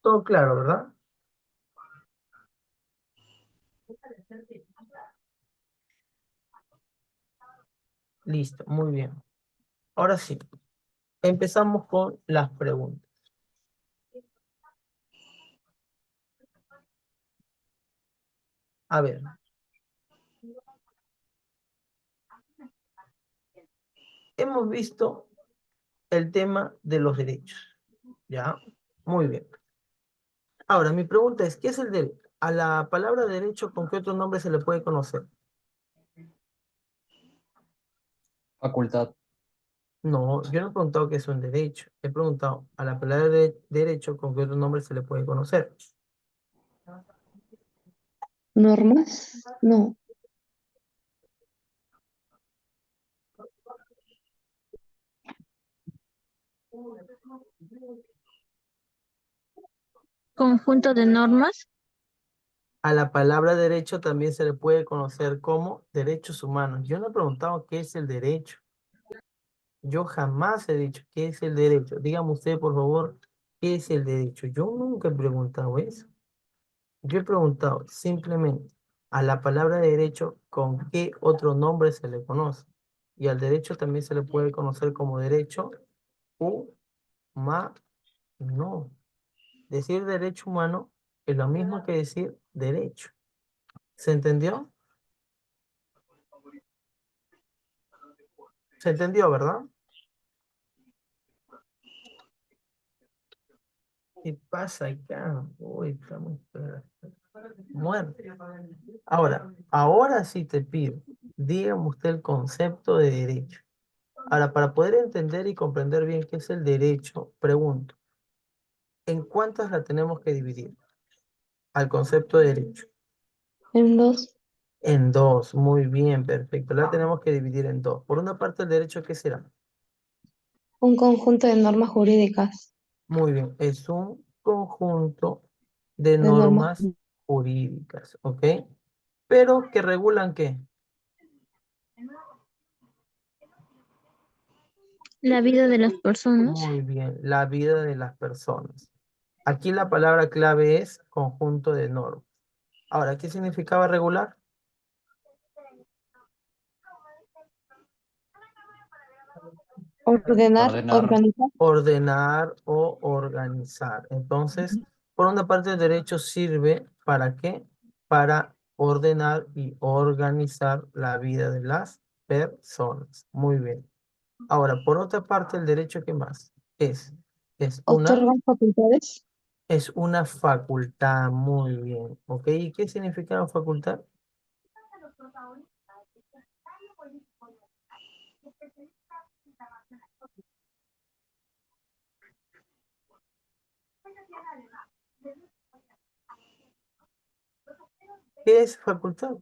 Todo claro, ¿verdad? Listo, muy bien. Ahora sí, empezamos con las preguntas. A ver, hemos visto el tema de los derechos. ¿Ya? Muy bien. Ahora, mi pregunta es, ¿qué es el derecho? A la palabra derecho, ¿con qué otro nombre se le puede conocer? Facultad. No, yo no he preguntado qué es un derecho. He preguntado a la palabra derecho con qué otro nombre se le puede conocer. ¿Normas? No. Conjunto de normas. A la palabra derecho también se le puede conocer como derechos humanos. Yo no he preguntado qué es el derecho. Yo jamás he dicho qué es el derecho. Dígame usted, por favor, qué es el derecho. Yo nunca he preguntado eso. Yo he preguntado simplemente a la palabra derecho con qué otro nombre se le conoce. Y al derecho también se le puede conocer como derecho humano. Decir derecho humano es lo mismo que decir derecho. ¿Se entendió? ¿Se entendió, verdad? ¿Qué pasa acá? Uy, estamos muertos. Ahora sí te pido, dígame usted el concepto de derecho. Ahora, para poder entender y comprender bien qué es el derecho, pregunto, ¿en cuántas la tenemos que dividir al concepto de derecho? En dos. En dos, muy bien, perfecto. La tenemos que dividir en dos. Por una parte, el derecho, ¿qué será? Un conjunto de normas jurídicas. Muy bien, es un conjunto de De normas. normas jurídicas, ¿ok? Pero que regulan ¿qué? La vida de las personas. Muy bien, la vida de las personas. Aquí la palabra clave es conjunto de normas. Ahora, ¿qué significaba regular? Ordenar, Ordenar. organizar. Ordenar o organizar. Entonces, por una parte, el derecho sirve ¿para qué? Para ordenar y organizar la vida de las personas. Muy bien. Ahora, por otra parte, el derecho, ¿qué más? Es una, Otorgan facultades. es una facultad. Muy bien. ¿Ok? ¿Y qué significa la facultad? ¿Qué es facultad?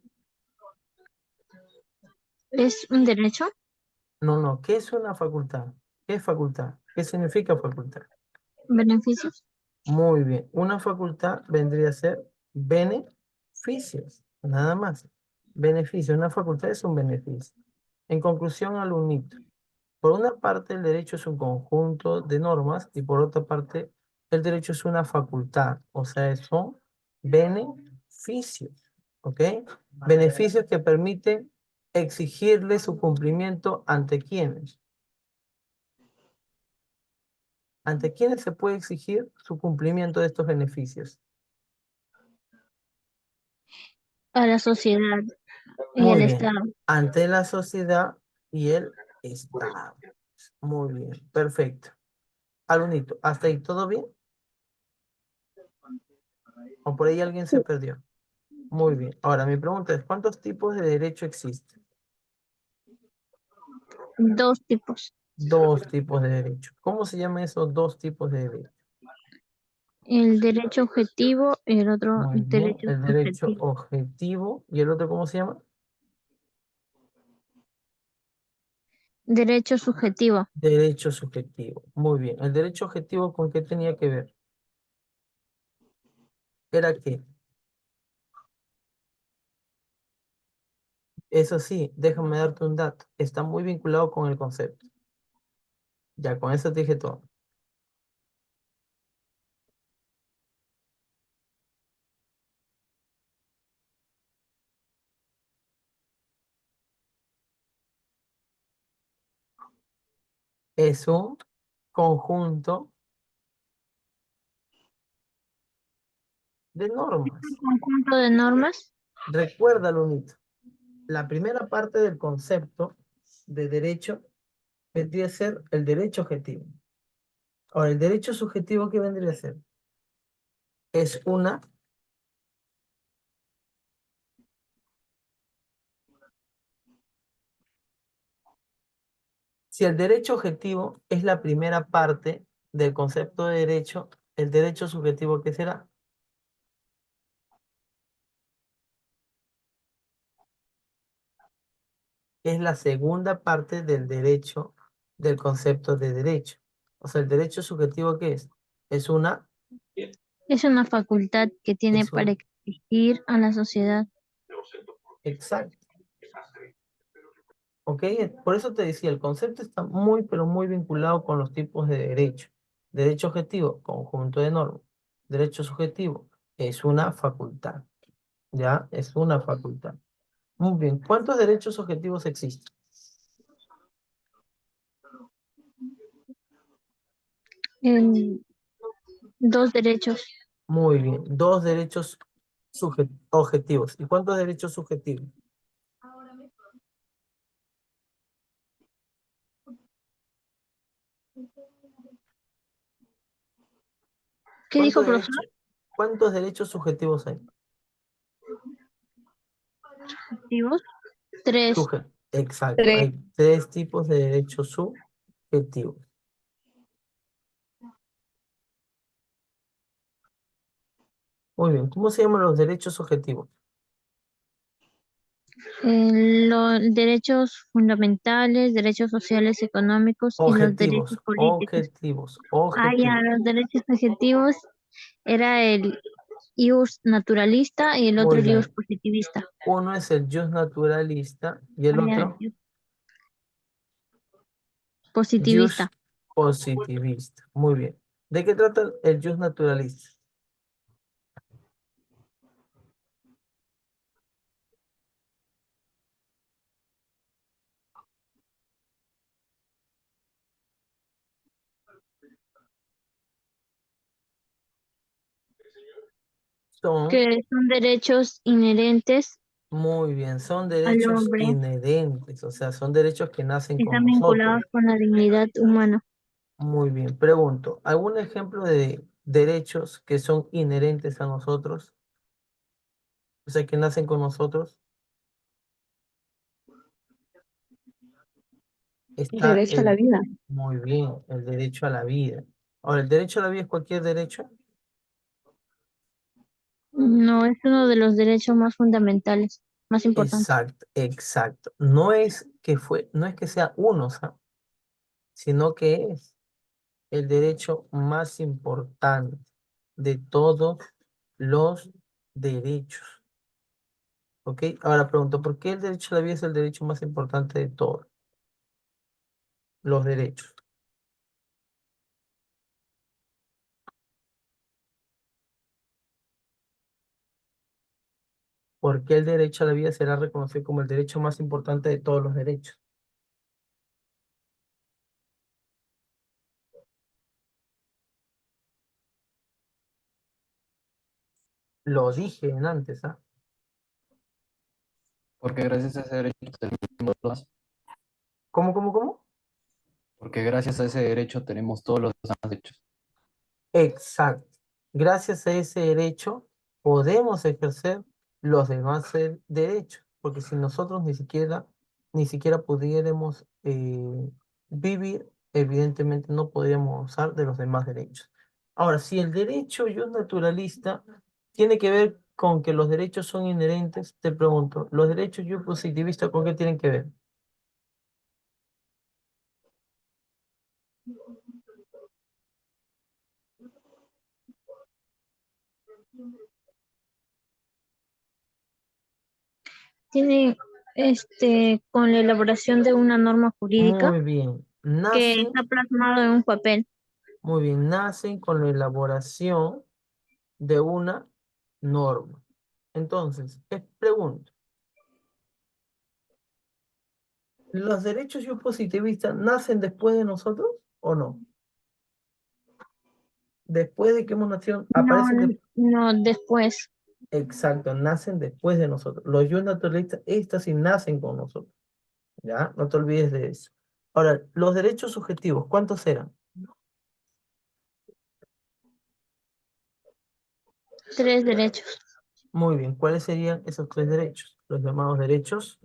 Es un derecho. No, no. ¿Qué es una facultad? ¿Qué es facultad? ¿Qué significa facultad? Beneficios. Muy bien. Una facultad vendría a ser beneficios, nada más. Beneficio. Una facultad es un beneficio. En conclusión, alumnito, por una parte el derecho es un conjunto de normas y por otra parte el derecho es una facultad, o sea, son beneficios, ¿ok? Beneficios que permiten exigirle su cumplimiento ante quienes. ¿Ante quiénes se puede exigir su cumplimiento de estos beneficios? A la sociedad y Muy el bien. Estado. Ante la sociedad y el Estado. Muy bien, perfecto. Alunito, ¿hasta ahí todo bien? ¿O por ahí alguien se perdió? Muy bien. Ahora, mi pregunta es, ¿cuántos tipos de derecho existen? Dos tipos. Dos tipos de derecho. ¿Cómo se llaman esos dos tipos de derecho? El derecho objetivo y el otro Muy bien. derecho El derecho subjetivo. objetivo y el otro, ¿cómo se llama? Derecho subjetivo. Derecho subjetivo. Muy bien. ¿El derecho objetivo con qué tenía que ver? ¿Era qué? Eso sí, déjame darte un dato. Está muy vinculado con el concepto. Ya, con eso te dije todo. Es un conjunto de normas. Conjunto de normas. Recuérdalo, Nito. La primera parte del concepto de derecho vendría a ser el derecho objetivo. Ahora, el derecho subjetivo, ¿qué vendría a ser? Es una Si el derecho objetivo es la primera parte del concepto de derecho, ¿el derecho subjetivo qué será? Es la segunda parte del derecho, del concepto de derecho. O sea, ¿el derecho subjetivo qué es? Es una, Es una facultad que tiene es para un, existir a la sociedad. exacto. ¿Ok? Por eso te decía, el concepto está muy, pero muy vinculado con los tipos de derecho. Derecho objetivo, conjunto de normas. Derecho subjetivo, es una facultad. ¿Ya? Es una facultad. Muy bien. ¿Cuántos derechos objetivos existen? En dos derechos. Muy bien. Dos derechos objetivos. ¿Y cuántos derechos subjetivos? ¿Qué dijo, ¿Cuántos profesor? derechos, cuántos derechos subjetivos hay? Objetivos. Tres. Exacto. Tres. Hay tres tipos de derechos subjetivos. Muy bien. ¿Cómo se llaman los derechos objetivos? Los derechos fundamentales, derechos sociales, económicos y los derechos Objetivos, políticos. objetivos, Ah, ya, objetivos. los derechos objetivos era el ius naturalista y el otro Muy el ius bien. positivista. Uno es el jus naturalista y Ah, el ya, otro, ius jus positivista. positivista. Muy bien. ¿De qué trata el jus naturalista? Son, Que son derechos inherentes muy bien, son al derechos hombre, inherentes, o sea, son derechos que nacen con están vinculados nosotros. con la dignidad humana. Muy bien. Pregunto, ¿algún ejemplo de derechos que son inherentes a nosotros? O sea, que nacen con nosotros. El Está derecho a la vida. muy bien, el derecho a la vida. Ahora, ¿el derecho a la vida es cualquier derecho? No es uno de los derechos más fundamentales, más importantes. Exacto, exacto. No es que sea uno, ¿sabes? Sino que es el derecho más importante de todos los derechos. ¿Ok? Ahora pregunto, ¿por qué el derecho a la vida es el derecho más importante de todos los derechos? ¿Por qué el derecho a la vida será reconocido como el derecho más importante de todos los derechos? Lo dije en antes, ¿ah? Porque gracias a ese derecho tenemos todos los demás. ¿Cómo? Porque gracias a ese derecho tenemos todos los demás derechos. Exacto. Gracias a ese derecho podemos ejercer los demás derechos, porque si nosotros ni siquiera pudiéramos vivir, evidentemente no podríamos usar de los demás derechos. Ahora, si el derecho yo naturalista tiene que ver con que los derechos son inherentes, te pregunto, ¿los derechos yo positivista con qué tienen que ver? Tiene con la elaboración de una norma jurídica Muy bien. que está plasmado en un papel. Muy bien, nacen con la elaboración de una norma. Entonces, pregunto, ¿los derechos yo positivistas nacen después de nosotros o no? Después de que hemos nacido, No, aparecen de... no después. Exacto, nacen después de nosotros. Los yo naturalistas, estas sí nacen con nosotros. ¿Ya? No te olvides de eso. Ahora, los derechos subjetivos, ¿cuántos eran? Tres derechos. Muy bien, ¿cuáles serían esos tres derechos? Los llamados derechos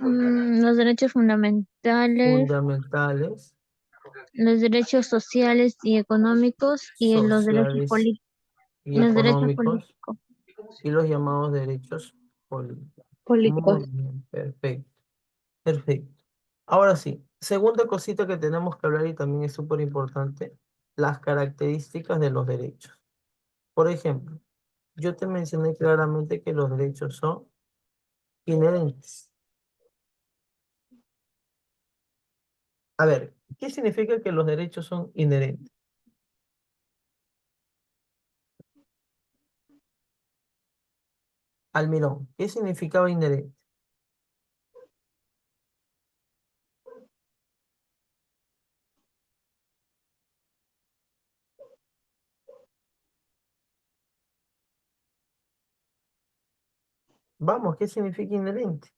Los derechos fundamentales, fundamentales, los derechos sociales y económicos y sociales y los derechos económicos políticos. y los llamados derechos políticos. Políticos. Muy bien, perfecto, perfecto. Ahora sí, segunda cosita que tenemos que hablar y también es súper importante, las características de los derechos. Por ejemplo, yo te mencioné claramente que los derechos son inherentes. A ver, ¿qué significa que los derechos son inherentes? Almirón, ¿qué significaba inherente? Vamos, ¿qué significa inherente?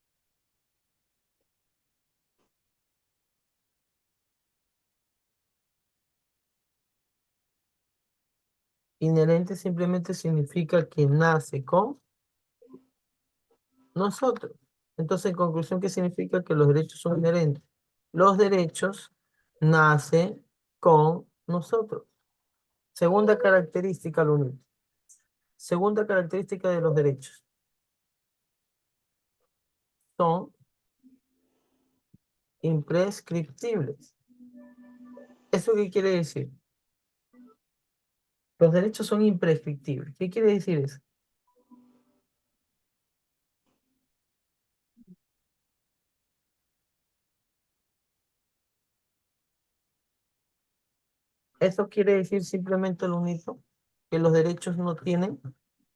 Inherente simplemente significa que nace con nosotros. Entonces, en conclusión, ¿qué significa que los derechos son inherentes? Los derechos nacen con nosotros. Segunda característica, Lunita. Segunda característica de los derechos. Son imprescriptibles. ¿Eso qué quiere decir? Los derechos son imprescriptibles. ¿Qué quiere decir eso? Eso quiere decir simplemente lo único, que los derechos no tienen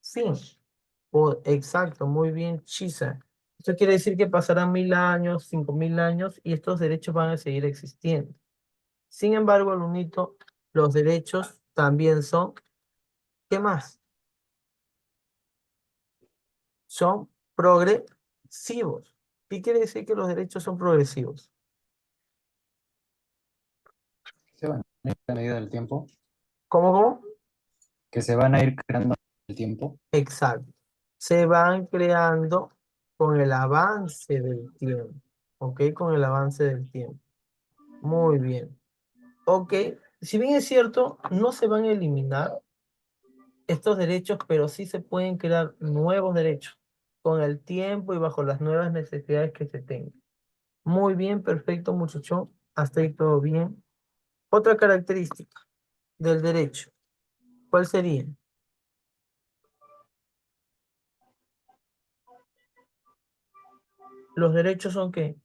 fin. Exacto, muy bien, Chisa. Eso quiere decir que pasarán 1000 años, 5000 años y estos derechos van a seguir existiendo. Sin embargo, Lunito, los derechos también son, ¿qué más? Son progresivos. ¿Qué quiere decir que los derechos son progresivos? Se van a ir a medida del tiempo, ¿Cómo? que se van a ir creando con el tiempo. Exacto. Se van creando con el avance del tiempo. ¿Ok? Con el avance del tiempo. Muy bien. Ok. Si bien es cierto, no se van a eliminar estos derechos, pero sí se pueden crear nuevos derechos con el tiempo y bajo las nuevas necesidades que se tengan. Muy bien, perfecto, muchacho. Hasta ahí todo bien. Otra característica del derecho, ¿cuál sería? Los derechos son ¿qué?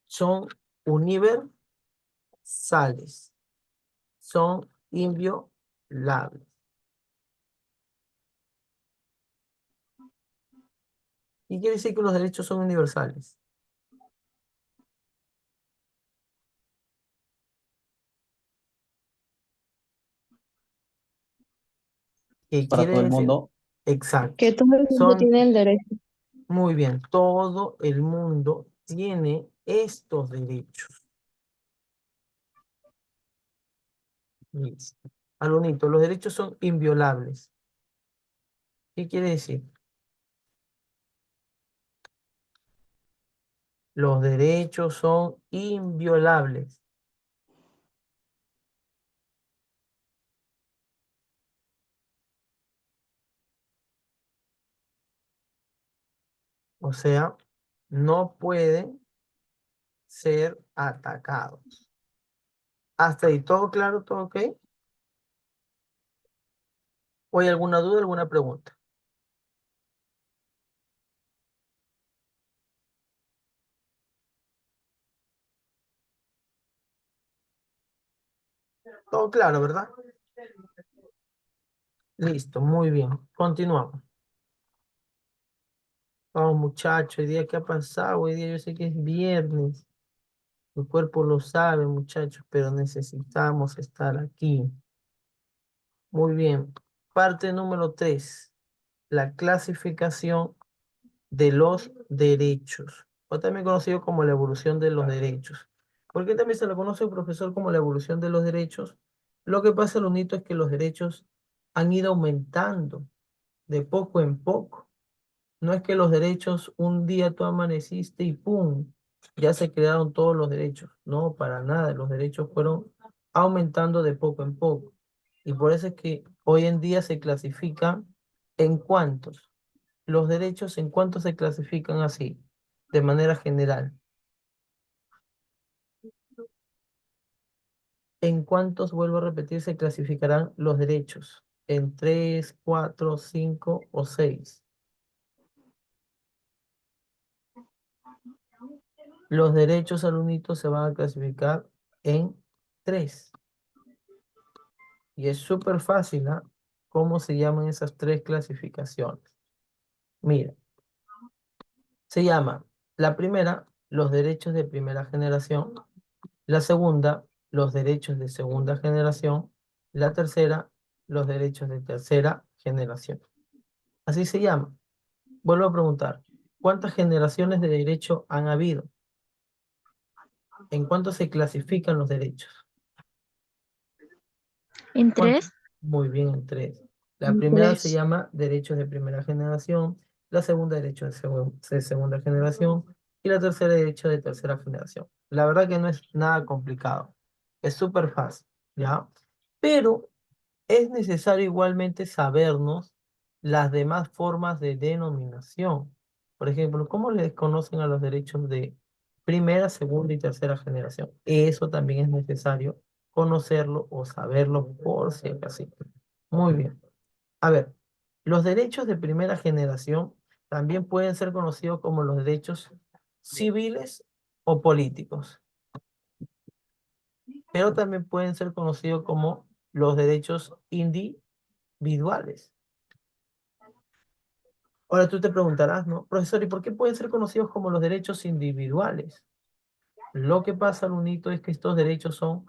Son universales, son inviolables. ¿Y quiere decir que los derechos son universales? ¿Qué Para todo quiere el decir? mundo, Exacto. Que todo el mundo Son tiene el derecho. muy bien. Todo el mundo tiene estos derechos. Listo. Alonito, los derechos son inviolables. ¿Qué quiere decir? Los derechos son inviolables. O sea, no pueden ser atacados. Hasta ahí, ¿todo claro? ¿Todo ok? ¿O hay alguna duda, alguna pregunta? Todo claro, ¿verdad? Listo, muy bien. Continuamos. Vamos, muchachos, hoy día qué ha pasado, hoy día yo sé que es viernes. El cuerpo lo sabe, muchachos, pero necesitamos estar aquí. Muy bien. Parte número 3. La clasificación de los derechos, o también conocido como la evolución de los derechos. ¿Por qué también se le conoce al profesor como la evolución de los derechos? Lo que pasa, lo bonito es que los derechos han ido aumentando de poco en poco. No es que los derechos un día tú amaneciste y ¡pum! Ya se crearon todos los derechos. No, para nada. Los derechos fueron aumentando de poco en poco. Y por eso es que hoy en día se clasifican en cuántos. Los derechos en cuántos se clasifican así, de manera general. ¿En cuántos, vuelvo a repetir, se clasificarán los derechos? ¿En 3, 4, 5 o 6? Los derechos alumnitos se van a clasificar en 3. Y es súper fácil, ¿ah? ¿Cómo se llaman esas 3 clasificaciones? Mira, se llama la primera, los derechos de primera generación. La segunda, los derechos de segunda generación. La tercera, los derechos de tercera generación. Así se llama. Vuelvo a preguntar, ¿cuántas generaciones de derecho han habido? ¿En cuánto se clasifican los derechos? En ¿Cuántos? 3, Muy bien, en 3. La En primera se 3. llama derechos de primera generación, la segunda derechos de segunda generación y la tercera derecho de tercera generación. La verdad que no es nada complicado, es súper fácil, ¿ya? Pero es necesario igualmente sabernos las demás formas de denominación. Por ejemplo, ¿cómo les conocen a los derechos de primera, segunda y tercera generación? Eso también es necesario conocerlo o saberlo por si acaso. Muy bien. A ver, los derechos de primera generación también pueden ser conocidos como los derechos civiles o políticos, pero también pueden ser conocidos como los derechos individuales. Ahora tú te preguntarás, ¿no? Profesor, ¿y por qué pueden ser conocidos como los derechos individuales? Lo que pasa, Lunito, es que estos derechos son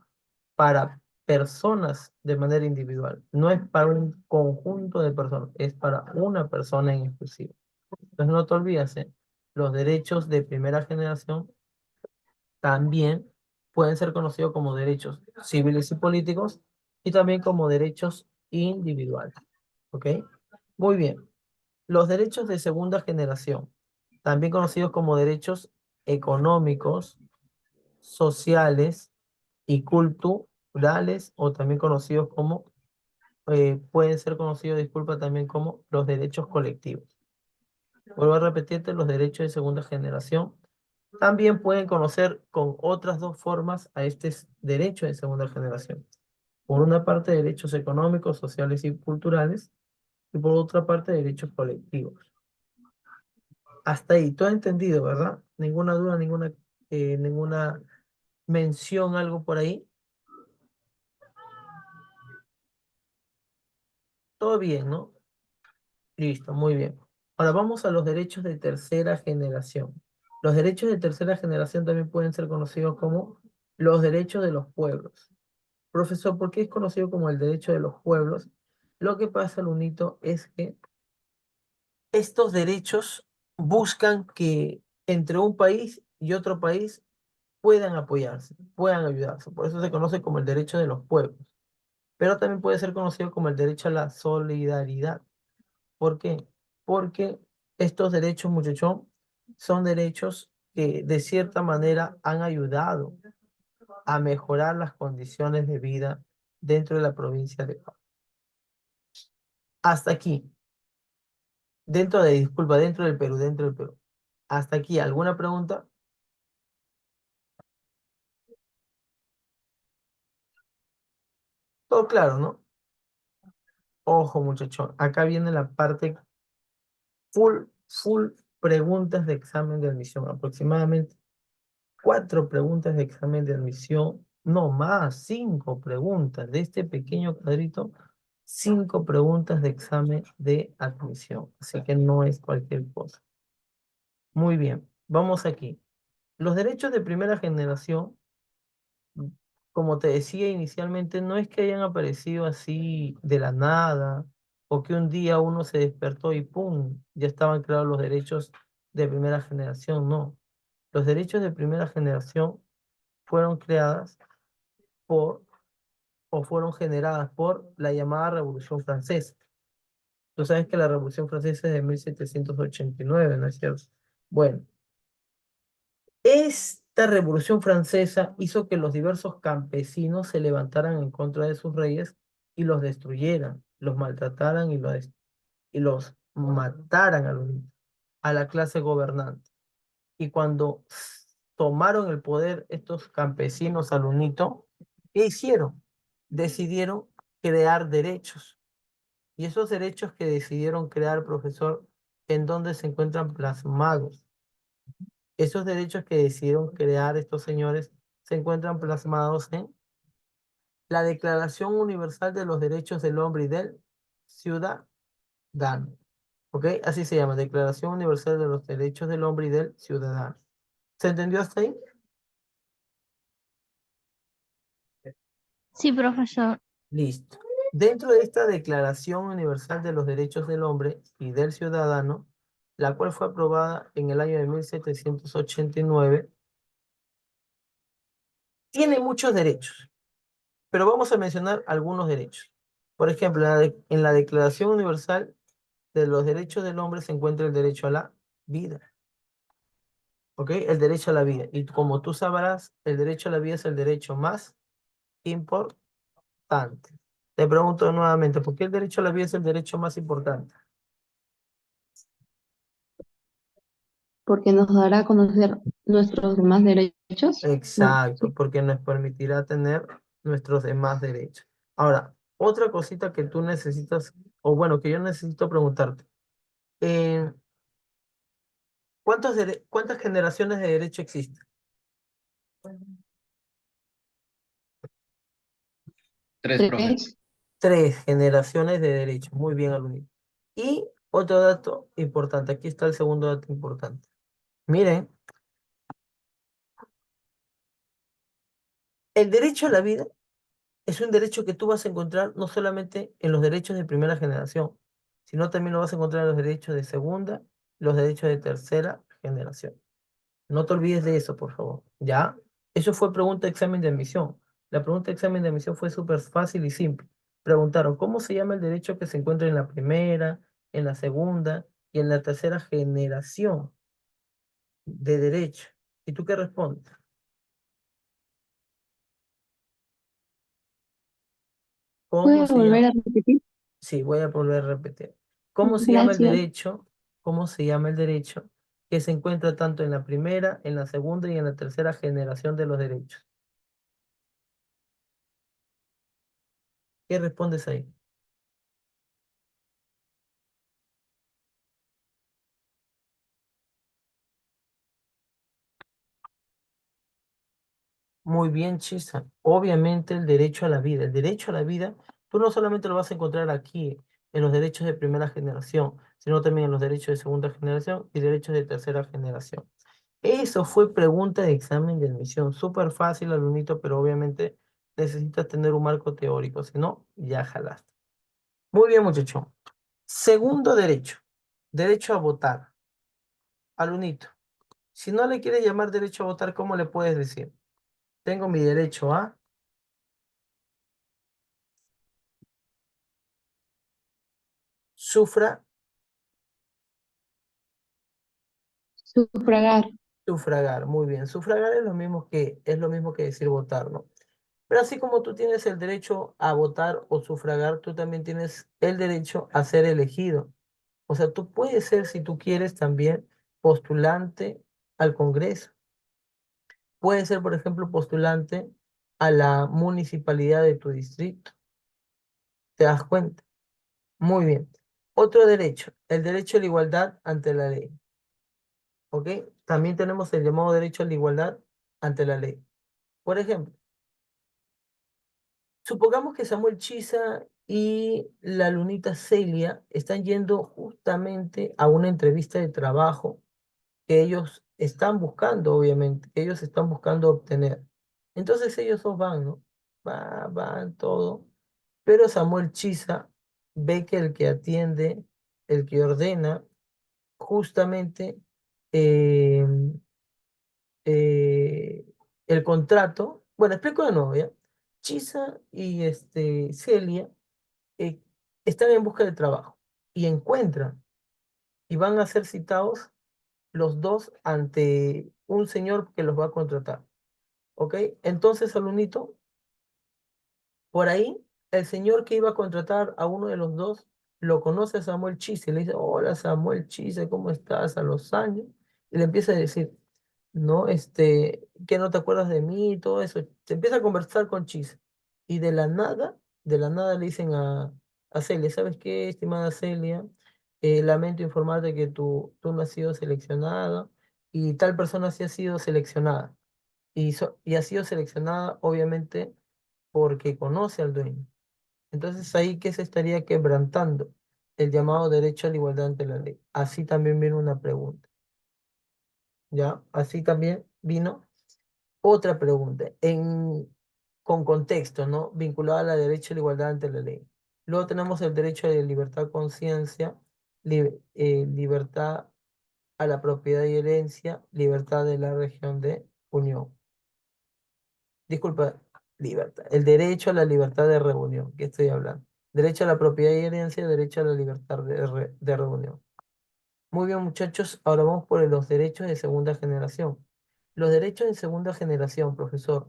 para personas de manera individual. No es para un conjunto de personas, es para una persona en exclusivo. Entonces no te olvides, ¿eh? Los derechos de primera generación también pueden ser conocidos como derechos civiles y políticos y también como derechos individuales. ¿Ok? Muy bien. Los derechos de segunda generación, también conocidos como derechos económicos, sociales y culturales, o también conocidos como, pueden ser conocidos, disculpa, también como los derechos colectivos. Vuelvo a repetirte, los derechos de segunda generación también pueden conocer con otras dos formas a este derecho de segunda generación. Por una parte, derechos económicos, sociales y culturales, y por otra parte, derechos colectivos. Hasta ahí, todo entendido, ¿verdad? Ninguna duda, ninguna mención, algo por ahí. Todo bien, ¿no? Listo, muy bien. Ahora vamos a los derechos de tercera generación. Los derechos de tercera generación también pueden ser conocidos como los derechos de los pueblos. Profesor, ¿por qué es conocido como el derecho de los pueblos? Lo que pasa, Lunito, es que estos derechos buscan que entre un país y otro país puedan apoyarse, puedan ayudarse. Por eso se conoce como el derecho de los pueblos. Pero también puede ser conocido como el derecho a la solidaridad. ¿Por qué? Porque estos derechos, muchachón, son derechos que de cierta manera han ayudado a mejorar las condiciones de vida dentro de la provincia de Paz. Hasta aquí, disculpa, dentro del Perú. Hasta aquí, ¿alguna pregunta? Todo claro, ¿no? Ojo, muchachón, acá viene la parte full preguntas de examen de admisión, aproximadamente 4 preguntas de examen de admisión, no más, 5 preguntas de este pequeño cuadrito, 5 preguntas de examen de admisión, así que no es cualquier cosa. Muy bien, vamos aquí. Los derechos de primera generación, como te decía inicialmente, no es que hayan aparecido así de la nada, o que un día uno se despertó y ¡pum! Ya estaban creados los derechos de primera generación, no. Los derechos de primera generación fueron creadas por, o fueron generadas por la llamada Revolución Francesa. Tú sabes que la Revolución Francesa es de 1789, ¿no es cierto? Bueno, esta Revolución Francesa hizo que los diversos campesinos se levantaran en contra de sus reyes y los destruyeran, los maltrataran y los mataran a la clase gobernante. Y cuando tomaron el poder estos campesinos al unito, ¿qué hicieron? Decidieron crear derechos. Y esos derechos que decidieron crear, profesor, ¿en dónde se encuentran plasmados? Esos derechos que decidieron crear estos señores se encuentran plasmados en la Declaración Universal de los Derechos del Hombre y del Ciudadano. ¿Ok? Así se llama, Declaración Universal de los Derechos del Hombre y del Ciudadano. ¿Se entendió hasta ahí? Sí, profesor. Listo. Dentro de esta Declaración Universal de los Derechos del Hombre y del Ciudadano, la cual fue aprobada en el año de 1789, tiene muchos derechos, pero vamos a mencionar algunos derechos. Por ejemplo, en la Declaración Universal de los Derechos del Hombre se encuentra el derecho a la vida. ¿Ok? El derecho a la vida. Y como tú sabrás, el derecho a la vida es el derecho más importante. Te pregunto nuevamente, ¿por qué el derecho a la vida es el derecho más importante? Porque nos dará a conocer nuestros demás derechos. No, Exacto, porque nos permitirá tener nuestros demás derechos. Ahora, otra cosita que tú necesitas, o bueno, que yo necesito preguntarte. eh, ¿Cuántas generaciones de derecho existen? Tres, profe. tres. 3 generaciones de derecho. Muy bien, alumno. Y otro dato importante, aquí está el segundo dato importante. Miren, el derecho a la vida es un derecho que tú vas a encontrar no solamente en los derechos de primera generación, sino también lo vas a encontrar en los derechos de segunda, los derechos de tercera generación. No te olvides de eso, por favor. ¿Ya? Eso fue pregunta de examen de admisión. La pregunta de examen de admisión fue súper fácil y simple. Preguntaron, ¿cómo se llama el derecho que se encuentra en la primera, en la segunda y en la tercera generación de derecho? ¿Y tú qué respondes? ¿Cómo ¿Puedo se volver llama? a repetir? Sí, voy a volver a repetir. ¿Cómo se llama el Gracias. derecho? ¿Cómo se llama el derecho que se encuentra tanto en la primera, en la segunda y en la tercera generación de los derechos? ¿Qué respondes ahí? Muy bien, Chisa. Obviamente el derecho a la vida. El derecho a la vida, tú no solamente lo vas a encontrar aquí en los derechos de primera generación, sino también en los derechos de segunda generación y derechos de tercera generación. Eso fue pregunta de examen de admisión. Súper fácil, alumnito, pero obviamente necesitas tener un marco teórico, si no, ya jalaste. Muy bien, muchacho. Segundo derecho, derecho a votar. Alumnito, si no le quieres llamar derecho a votar, ¿cómo le puedes decir? Tengo mi derecho a sufra, Sufragar. sufragar. Muy bien. Sufragar es lo mismo que decir votar, ¿no? Pero así como tú tienes el derecho a votar o sufragar, tú también tienes el derecho a ser elegido. O sea, tú puedes ser, si tú quieres, también postulante al Congreso. Puedes ser, por ejemplo, postulante a la municipalidad de tu distrito. ¿Te das cuenta? Muy bien. Otro derecho, el derecho a la igualdad ante la ley. ¿Ok? También tenemos el llamado derecho a la igualdad ante la ley. Por ejemplo, supongamos que Samuel Chiza y la lunita Celia están yendo justamente a una entrevista de trabajo que ellos están buscando, obviamente, que ellos están buscando obtener. Entonces ellos dos van, ¿no? Van todo. Pero Samuel Chiza ve que el que atiende, el que ordena, justamente eh, eh, el contrato. Bueno, explico de nuevo, ¿ya? Chisa y Celia eh, están en busca de trabajo y encuentran, y van a ser citados los dos ante un señor que los va a contratar. ¿Ok? Entonces, alumnito, por ahí, el señor que iba a contratar a uno de los dos lo conoce a Samuel Chise. Le dice, hola Samuel Chise, ¿cómo estás? A los años. Y le empieza a decir, no, que no te acuerdas de mí y todo eso. Se empieza a conversar con Chise. Y de la nada le dicen a Celia, ¿sabes qué, estimada Celia? Lamento informarte que tú no has sido seleccionada y tal persona sí ha sido seleccionada. Y ha sido seleccionada, obviamente, porque conoce al dueño. Entonces ahí que se estaría quebrantando el llamado derecho a la igualdad ante la ley. Así también viene una pregunta, ¿ya? Así también vino otra pregunta, con contexto, ¿no? Vinculada a la derecho a la igualdad ante la ley. Luego tenemos el derecho de libertad, conciencia, libertad a la propiedad y herencia, libertad de la región de unión. Disculpa, libertad. El derecho a la libertad de reunión, ¿qué estoy hablando? Derecho a la propiedad y herencia, derecho a la libertad de reunión. Muy bien, muchachos, ahora vamos por los derechos de segunda generación. Los derechos de segunda generación, profesor,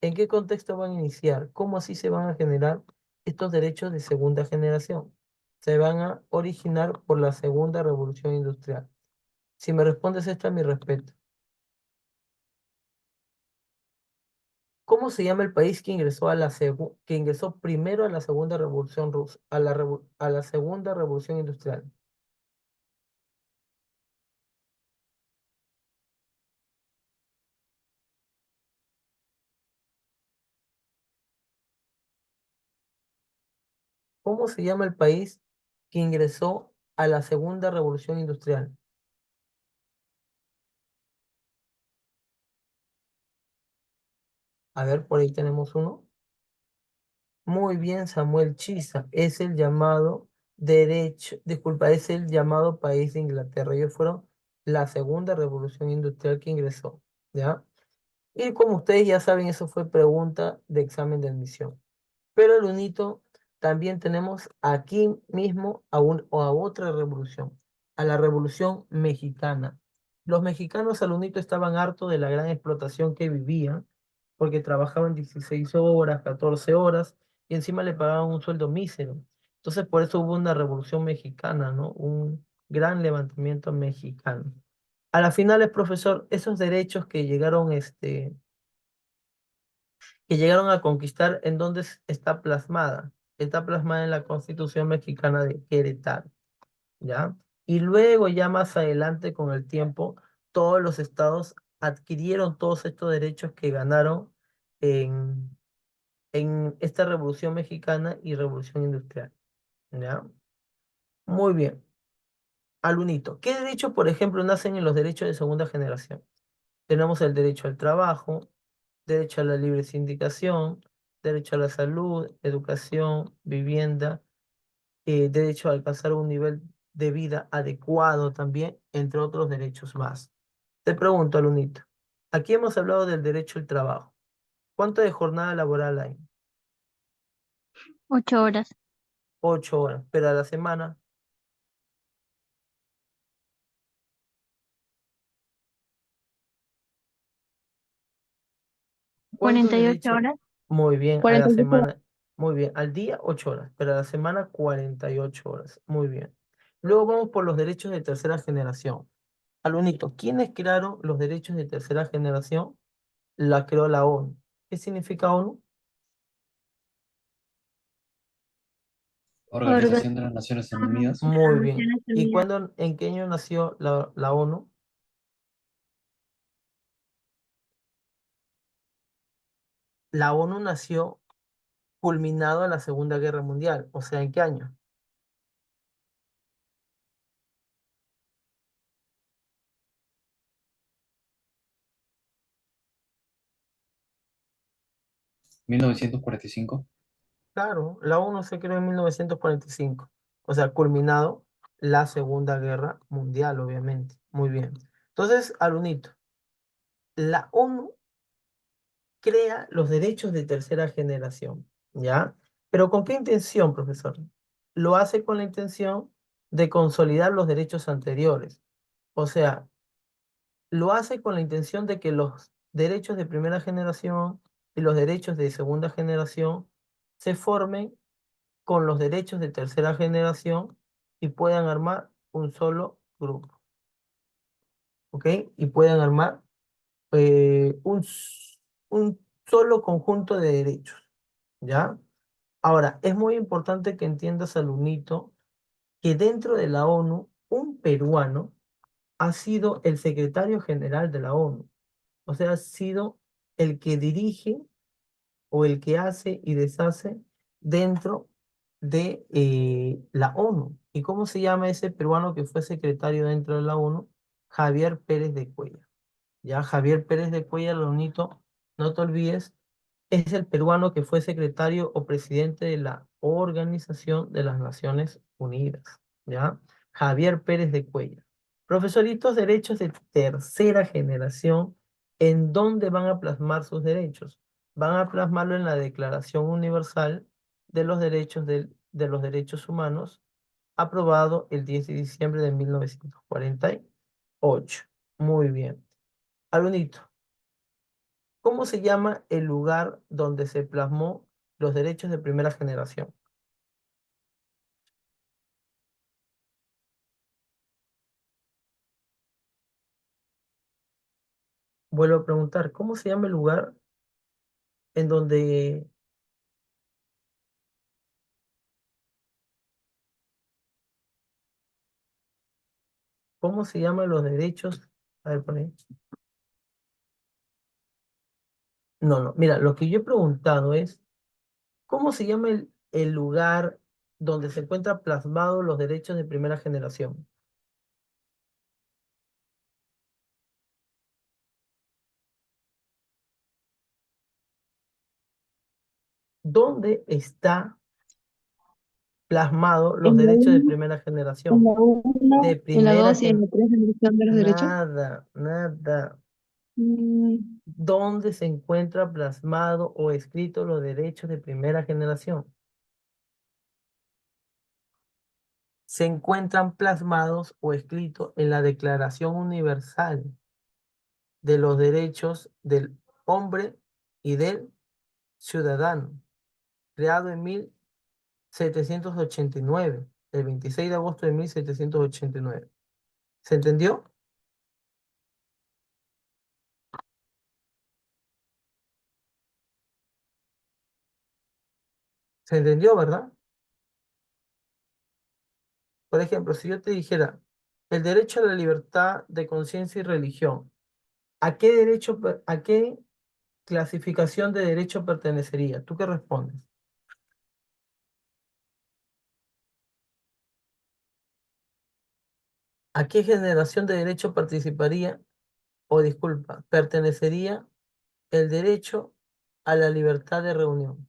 ¿en qué contexto van a iniciar? ¿Cómo así se van a generar estos derechos de segunda generación? Se van a originar por la segunda revolución industrial. Si me respondes esta, mi respeto. ¿Cómo se llama el país que ingresó que ingresó primero a la segunda revolución rusa, a la segunda revolución industrial? ¿Cómo se llama el país que ingresó a la segunda revolución industrial? A ver, por ahí tenemos uno. Muy bien, Samuel Chiza. Es el llamado disculpa, es el llamado país de Inglaterra. Ellos fueron la segunda revolución industrial que ingresó, ¿ya? Y como ustedes ya saben, eso fue pregunta de examen de admisión. Pero el UNITO también tenemos aquí mismo o a otra revolución, a la Revolución Mexicana. Los mexicanos al UNITO estaban hartos de la gran explotación que vivían, porque trabajaban 16 horas, 14 horas, y encima le pagaban un sueldo mísero. Entonces por eso hubo una Revolución Mexicana, ¿no? Un gran levantamiento mexicano. A la final, profesor, esos derechos que llegaron a conquistar, ¿en dónde está plasmada? Está plasmada en la Constitución Mexicana de Querétaro, ¿ya? Y luego, ya más adelante, con el tiempo, todos los estados adquirieron todos estos derechos que ganaron en, en esta Revolución Mexicana y Revolución Industrial, ¿ya? Muy bien. Alunito, ¿qué derechos, por ejemplo, nacen en los derechos de segunda generación? Tenemos el derecho al trabajo, derecho a la libre sindicación, derecho a la salud, educación, vivienda, derecho a alcanzar un nivel de vida adecuado también, entre otros derechos más. Te pregunto, alumnito, aquí hemos hablado del derecho al trabajo. ¿Cuánto de jornada laboral hay? 8 horas. 8 horas, pero a la semana, ¿cuánto 48 derecho? horas. Muy bien, a la 48 horas. semana, muy bien, al día 8 horas, pero a la semana 48 horas, muy bien. Luego vamos por los derechos de tercera generación. Alunito, ¿quiénes crearon los derechos de tercera generación? La creó la ONU. ¿Qué significa ONU? Orga- Organización de las Naciones Unidas. de las Muy bien. Naciones ¿Y Unidas. en qué año nació la ONU? La ONU nació culminado la Segunda Guerra Mundial. O sea, ¿en qué año? 1945. Claro, la ONU se creó en 1945. O sea, culminado la Segunda Guerra Mundial, obviamente. Muy bien. Entonces, Alunito, la ONU crea los derechos de tercera generación, ¿ya? Pero ¿con qué intención, profesor? Lo hace con la intención de consolidar los derechos anteriores. O sea, lo hace con la intención de que los derechos de primera generación y los derechos de segunda generación se formen con los derechos de tercera generación y puedan armar un solo grupo, ¿ok? Y puedan armar un solo conjunto de derechos, ¿ya? Ahora, es muy importante que entiendas, alumnito, que dentro de la ONU, un peruano ha sido el secretario general de la ONU. O sea, ha sido el que dirige o el que hace y deshace dentro de la ONU. ¿Y cómo se llama ese peruano que fue secretario dentro de la ONU? Javier Pérez de Cuellar. Ya, Javier Pérez de Cuellar, Leonito, no te olvides, es el peruano que fue secretario o presidente de la Organización de las Naciones Unidas. ¿Ya? Javier Pérez de Cuellar. Profesoritos, derechos de tercera generación, ¿en dónde van a plasmar sus derechos? Van a plasmarlo en la Declaración Universal de los de los Derechos Humanos, aprobado el 10 de diciembre de 1948. Muy bien. Alunito, ¿cómo se llama el lugar donde se plasmó los derechos de primera generación? Vuelvo a preguntar, ¿cómo se llama el lugar en donde... ¿Cómo se llaman los derechos? A ver, por ahí. No, no, mira, lo que yo he preguntado es, ¿cómo se llama el lugar donde se encuentran plasmados los derechos de primera generación? ¿Dónde está plasmado los En la derechos de 1, primera en generación? la 1, De en la primera 2 y en gen... la 3 generación de los derechos. Nada, nada. Mm, ¿Dónde se encuentra plasmado o escrito los derechos de primera generación? Se encuentran plasmados o escritos en la Declaración Universal de los Derechos del Hombre y del Ciudadano, creado en 1789, el 26 de agosto de 1789. ¿Se entendió? ¿Se entendió, verdad? Por ejemplo, si yo te dijera el derecho a la libertad de conciencia y religión, ¿a qué derecho, a qué clasificación de derecho pertenecería? ¿Tú qué respondes? ¿A qué generación de derecho participaría o disculpa, pertenecería el derecho a la libertad de reunión?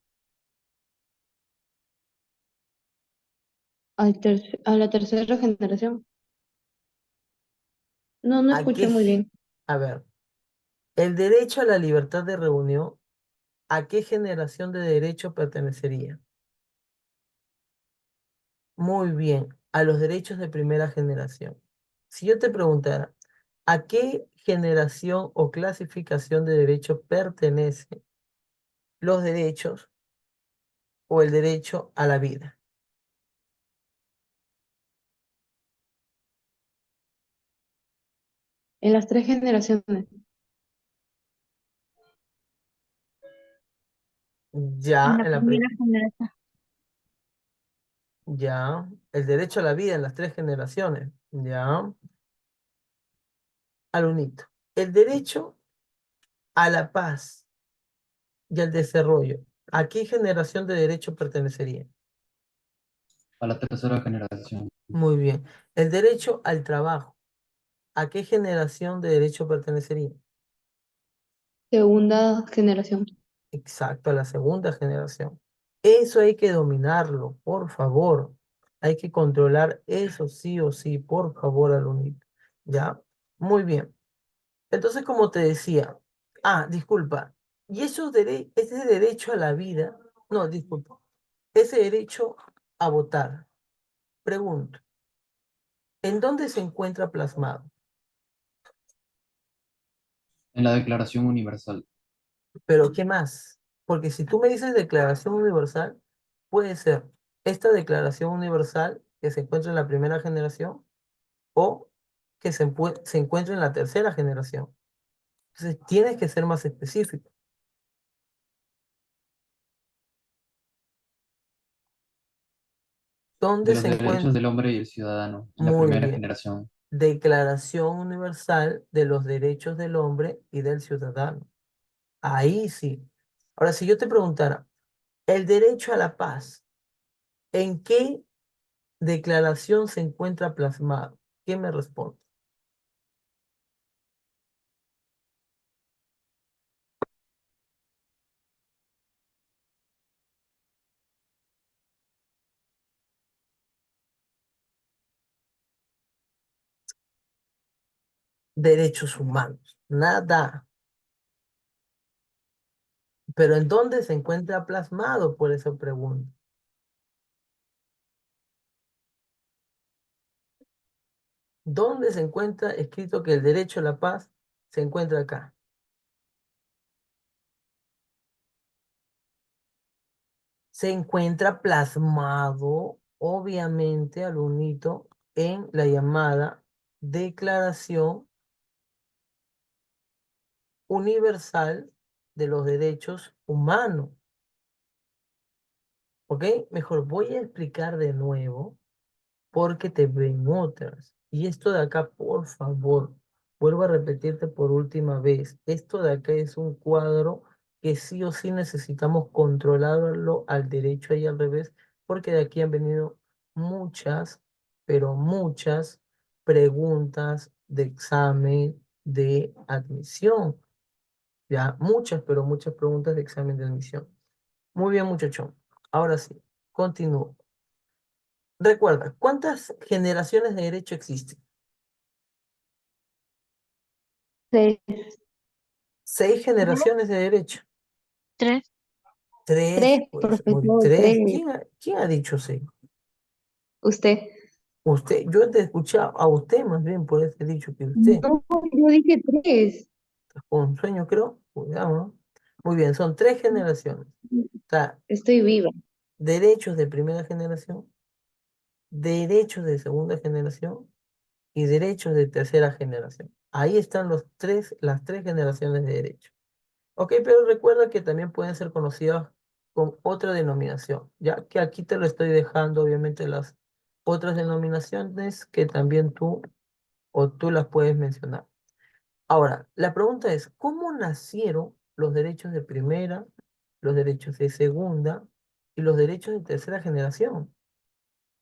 a la tercera generación. No, no ¿A escuché qué? muy bien. A ver, el derecho a la libertad de reunión, ¿a qué generación de derecho pertenecería? Muy bien, a los derechos de primera generación. Si yo te preguntara, ¿a qué generación o clasificación de derecho pertenece los derechos o el derecho a la vida? En las 3 generaciones. En Ya, la primera generación. ya, el derecho a la vida en las tres generaciones, ya, alunito. El derecho a la paz y al desarrollo, ¿a qué generación de derecho pertenecería? A la tercera generación. Muy bien. El derecho al trabajo, ¿a qué generación de derecho pertenecería? Segunda generación. Exacto, a la segunda generación. Eso hay que dominarlo, por favor. Hay que controlar eso sí o sí, por favor, alumnito. ¿Ya? Muy bien. Entonces, como te decía, disculpa, y ese derecho a la vida, no, disculpa, ese derecho a votar, pregunto, ¿En dónde se encuentra plasmado? En la Declaración Universal Pero ¿qué más? Porque si tú me dices Declaración Universal, puede ser esta Declaración Universal que se encuentra en la primera generación o que se encuentra en la tercera generación. Entonces tienes que ser más específico. de ¿Dónde los se derechos encuentra? del hombre y el ciudadano, en la Muy primera bien. generación. Declaración Universal de los Derechos del Hombre y del Ciudadano. Ahí sí. Ahora, si yo te preguntara, el derecho a la paz, ¿en qué declaración se encuentra plasmado? ¿Qué me responde? Derechos humanos. Nada. Pero ¿en dónde se encuentra plasmado? Por eso pregunto. ¿Dónde se encuentra escrito que el derecho a la paz se encuentra acá? Se encuentra plasmado, obviamente, Alunito, en la llamada Declaración Universal de los Derechos Humanos. ¿Ok? Mejor voy a explicar de nuevo porque te ven otras. Y esto de acá, por favor, vuelvo a repetirte por última vez. Esto de acá es un cuadro que sí o sí necesitamos controlarlo al derecho y al revés, porque de aquí han venido muchas, pero muchas preguntas de examen de admisión. Ya, muchas, pero muchas preguntas de examen de admisión. Muy bien, muchachón. Ahora sí, continúo. Recuerda, ¿cuántas generaciones de derecho existen? Seis. 6 generaciones de derecho. 3. Tres, Tres, pues, muy, profesor, tres. tres. ¿Quién ha dicho 6? Usted. Usted, yo te he escuchado a usted más bien, por eso he dicho que usted. No, yo dije tres. Con sueño, creo. Cuidado, ¿no? Muy bien, son 3 generaciones. O sea, Estoy viva. derechos de primera generación, derechos de segunda generación y derechos de tercera generación. Ahí están las 3 generaciones de derecho. Ok, pero recuerda que también pueden ser conocidas con otra denominación, ya que aquí te lo estoy dejando, obviamente, las otras denominaciones que también tú las puedes mencionar. Ahora, la pregunta es, ¿cómo nacieron los derechos de primera, los derechos de segunda y los derechos de tercera generación?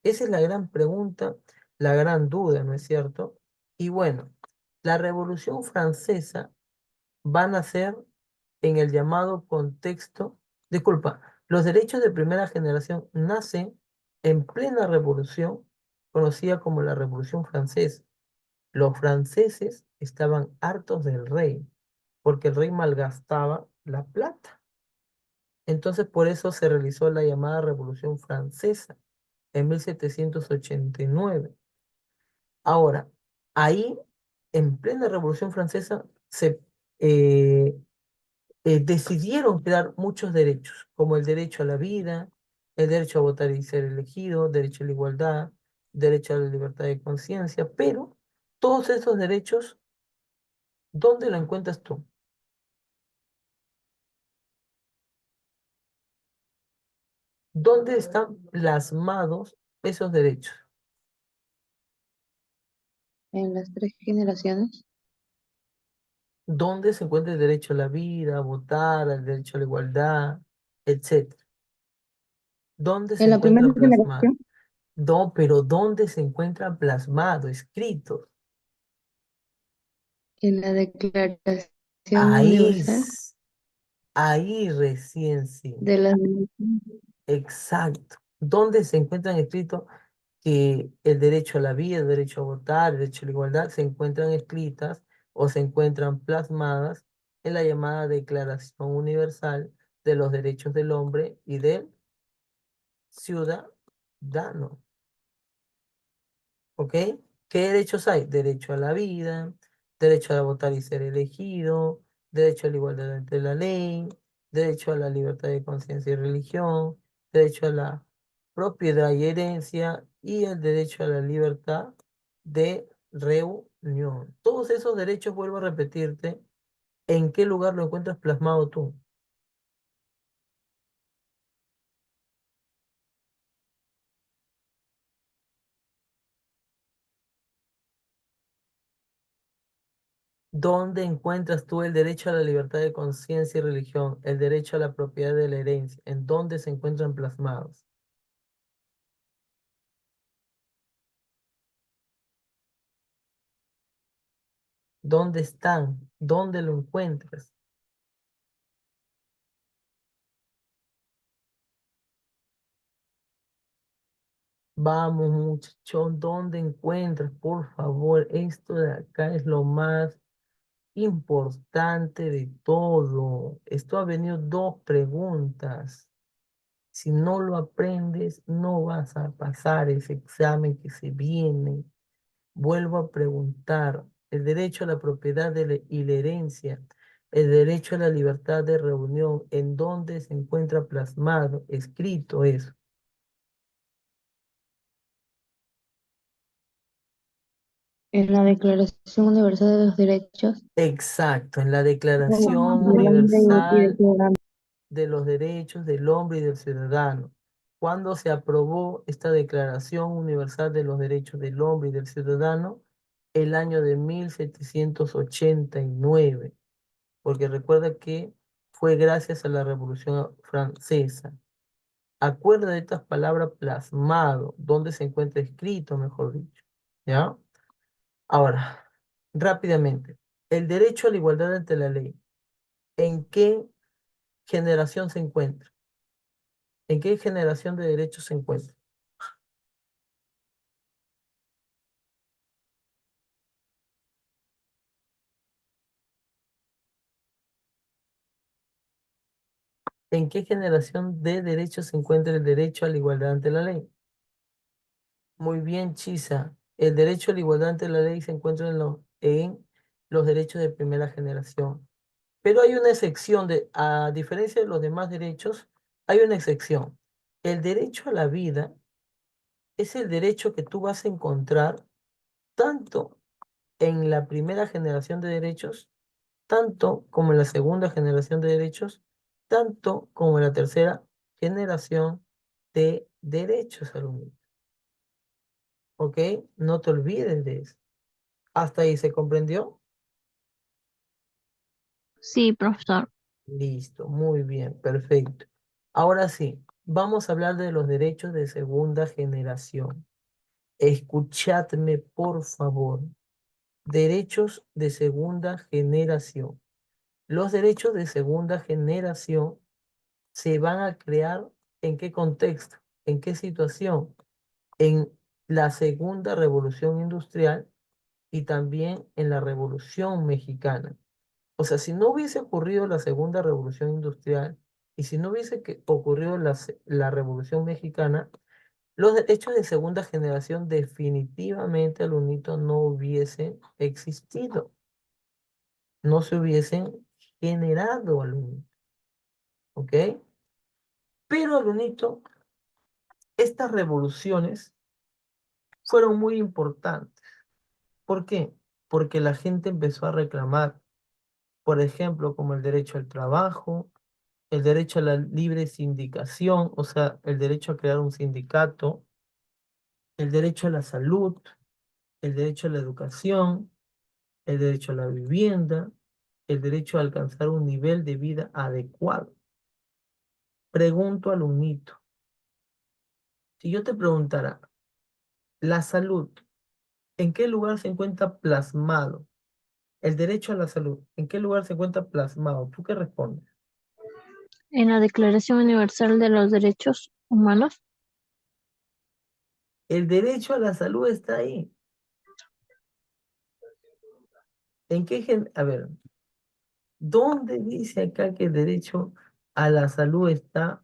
Esa es la gran pregunta, la gran duda, ¿no es cierto? Y bueno, la Revolución Francesa van a ser en el llamado contexto, disculpa, los derechos de primera generación nacen en plena revolución, conocida como la Revolución Francesa. Los franceses estaban hartos del rey, porque el rey malgastaba la plata. Entonces, por eso se realizó la llamada Revolución Francesa en 1789. Ahora, ahí, en plena Revolución Francesa, eh, decidieron crear muchos derechos, como el derecho a la vida, el derecho a votar y ser elegido, derecho a la igualdad, derecho a la libertad de conciencia, pero todos esos derechos, ¿dónde lo encuentras tú? ¿Dónde están plasmados esos derechos? En las tres generaciones. ¿Dónde se encuentra el derecho a la vida, a votar, el derecho a la igualdad, etcétera? ¿Dónde se En la primera encuentra plasmado? generación. No, pero ¿dónde se encuentra plasmado, escrito? En la Declaración Ahí, Universal ahí recién sí. de las. Exacto. ¿Dónde se encuentran escritos que el derecho a la vida, el derecho a votar, el derecho a la igualdad se encuentran escritas o se encuentran plasmadas en la llamada Declaración Universal de los Derechos del Hombre y del Ciudadano? ¿Ok? ¿Qué derechos hay? Derecho a la vida, derecho a votar y ser elegido, derecho a la igualdad ante la ley, derecho a la libertad de conciencia y religión, derecho a la propiedad y herencia y el derecho a la libertad de reunión. Todos esos derechos, vuelvo a repetirte, ¿en qué lugar lo encuentras plasmado tú? ¿Dónde encuentras tú el derecho a la libertad de conciencia y religión, el derecho a la propiedad de la herencia? ¿En dónde se encuentran plasmados? ¿Dónde están? ¿Dónde lo encuentras? Vamos, muchachón, ¿dónde encuentras? Por favor, esto de acá es lo más importante de todo. Esto ha venido dos preguntas. Si no lo aprendes, no vas a pasar ese examen que se viene. Vuelvo a preguntar, el derecho a la propiedad y la herencia, el derecho a la libertad de reunión, ¿en dónde se encuentra plasmado, escrito eso? En la Declaración Universal de los Derechos Exacto, en la del Declaración Hombre y del Universal Ciudadano. de los Derechos del Hombre y del Ciudadano. ¿Cuándo se aprobó esta Declaración Universal de los Derechos del Hombre y del Ciudadano? El año de 1789, porque recuerda que fue gracias a la Revolución Francesa. Acuerda de estas palabras plasmado, donde se encuentra escrito, mejor dicho. ¿Ya? Ahora, rápidamente, el derecho a la igualdad ante la ley, ¿en qué generación se encuentra? ¿En qué generación de derechos se encuentra? ¿En qué generación de derechos se encuentra el derecho a la igualdad ante la ley? Muy bien, Chisa. El derecho a la igualdad ante la ley se encuentra en los derechos de primera generación. Pero hay una excepción a diferencia de los demás derechos, hay una excepción. El derecho a la vida es el derecho que tú vas a encontrar tanto en la primera generación de derechos, tanto como en la segunda generación de derechos, tanto como en la tercera generación de derechos, alumno. ¿Ok? No te olvides de eso. ¿Hasta ahí se comprendió? Sí, profesor. Listo, muy bien, perfecto. Ahora sí, vamos a hablar de los derechos de segunda generación. Escuchadme, por favor. Derechos de segunda generación. Los derechos de segunda generación se van a crear ¿en qué contexto? ¿En qué situación? En la segunda revolución industrial y también en la revolución mexicana. O sea, si no hubiese ocurrido la segunda revolución industrial y si no hubiese ocurrido la revolución mexicana, los derechos de segunda generación definitivamente, alumnito, no hubiesen existido, no se hubiesen generado, alumnito. ¿Ok? Pero, alumnito, estas revoluciones fueron muy importantes. ¿Por qué? Porque la gente empezó a reclamar, por ejemplo, como el derecho al trabajo, el derecho a la libre sindicación, o sea, el derecho a crear un sindicato, el derecho a la salud, el derecho a la educación, el derecho a la vivienda, el derecho a alcanzar un nivel de vida adecuado. Pregunto al unito, si yo te preguntara, la salud, ¿en qué lugar se encuentra plasmado? El derecho a la salud, ¿en qué lugar se encuentra plasmado? ¿Tú qué respondes? En la Declaración Universal de los Derechos Humanos. El derecho a la salud está ahí. ¿En qué A ver, ¿dónde dice acá que el derecho a la salud está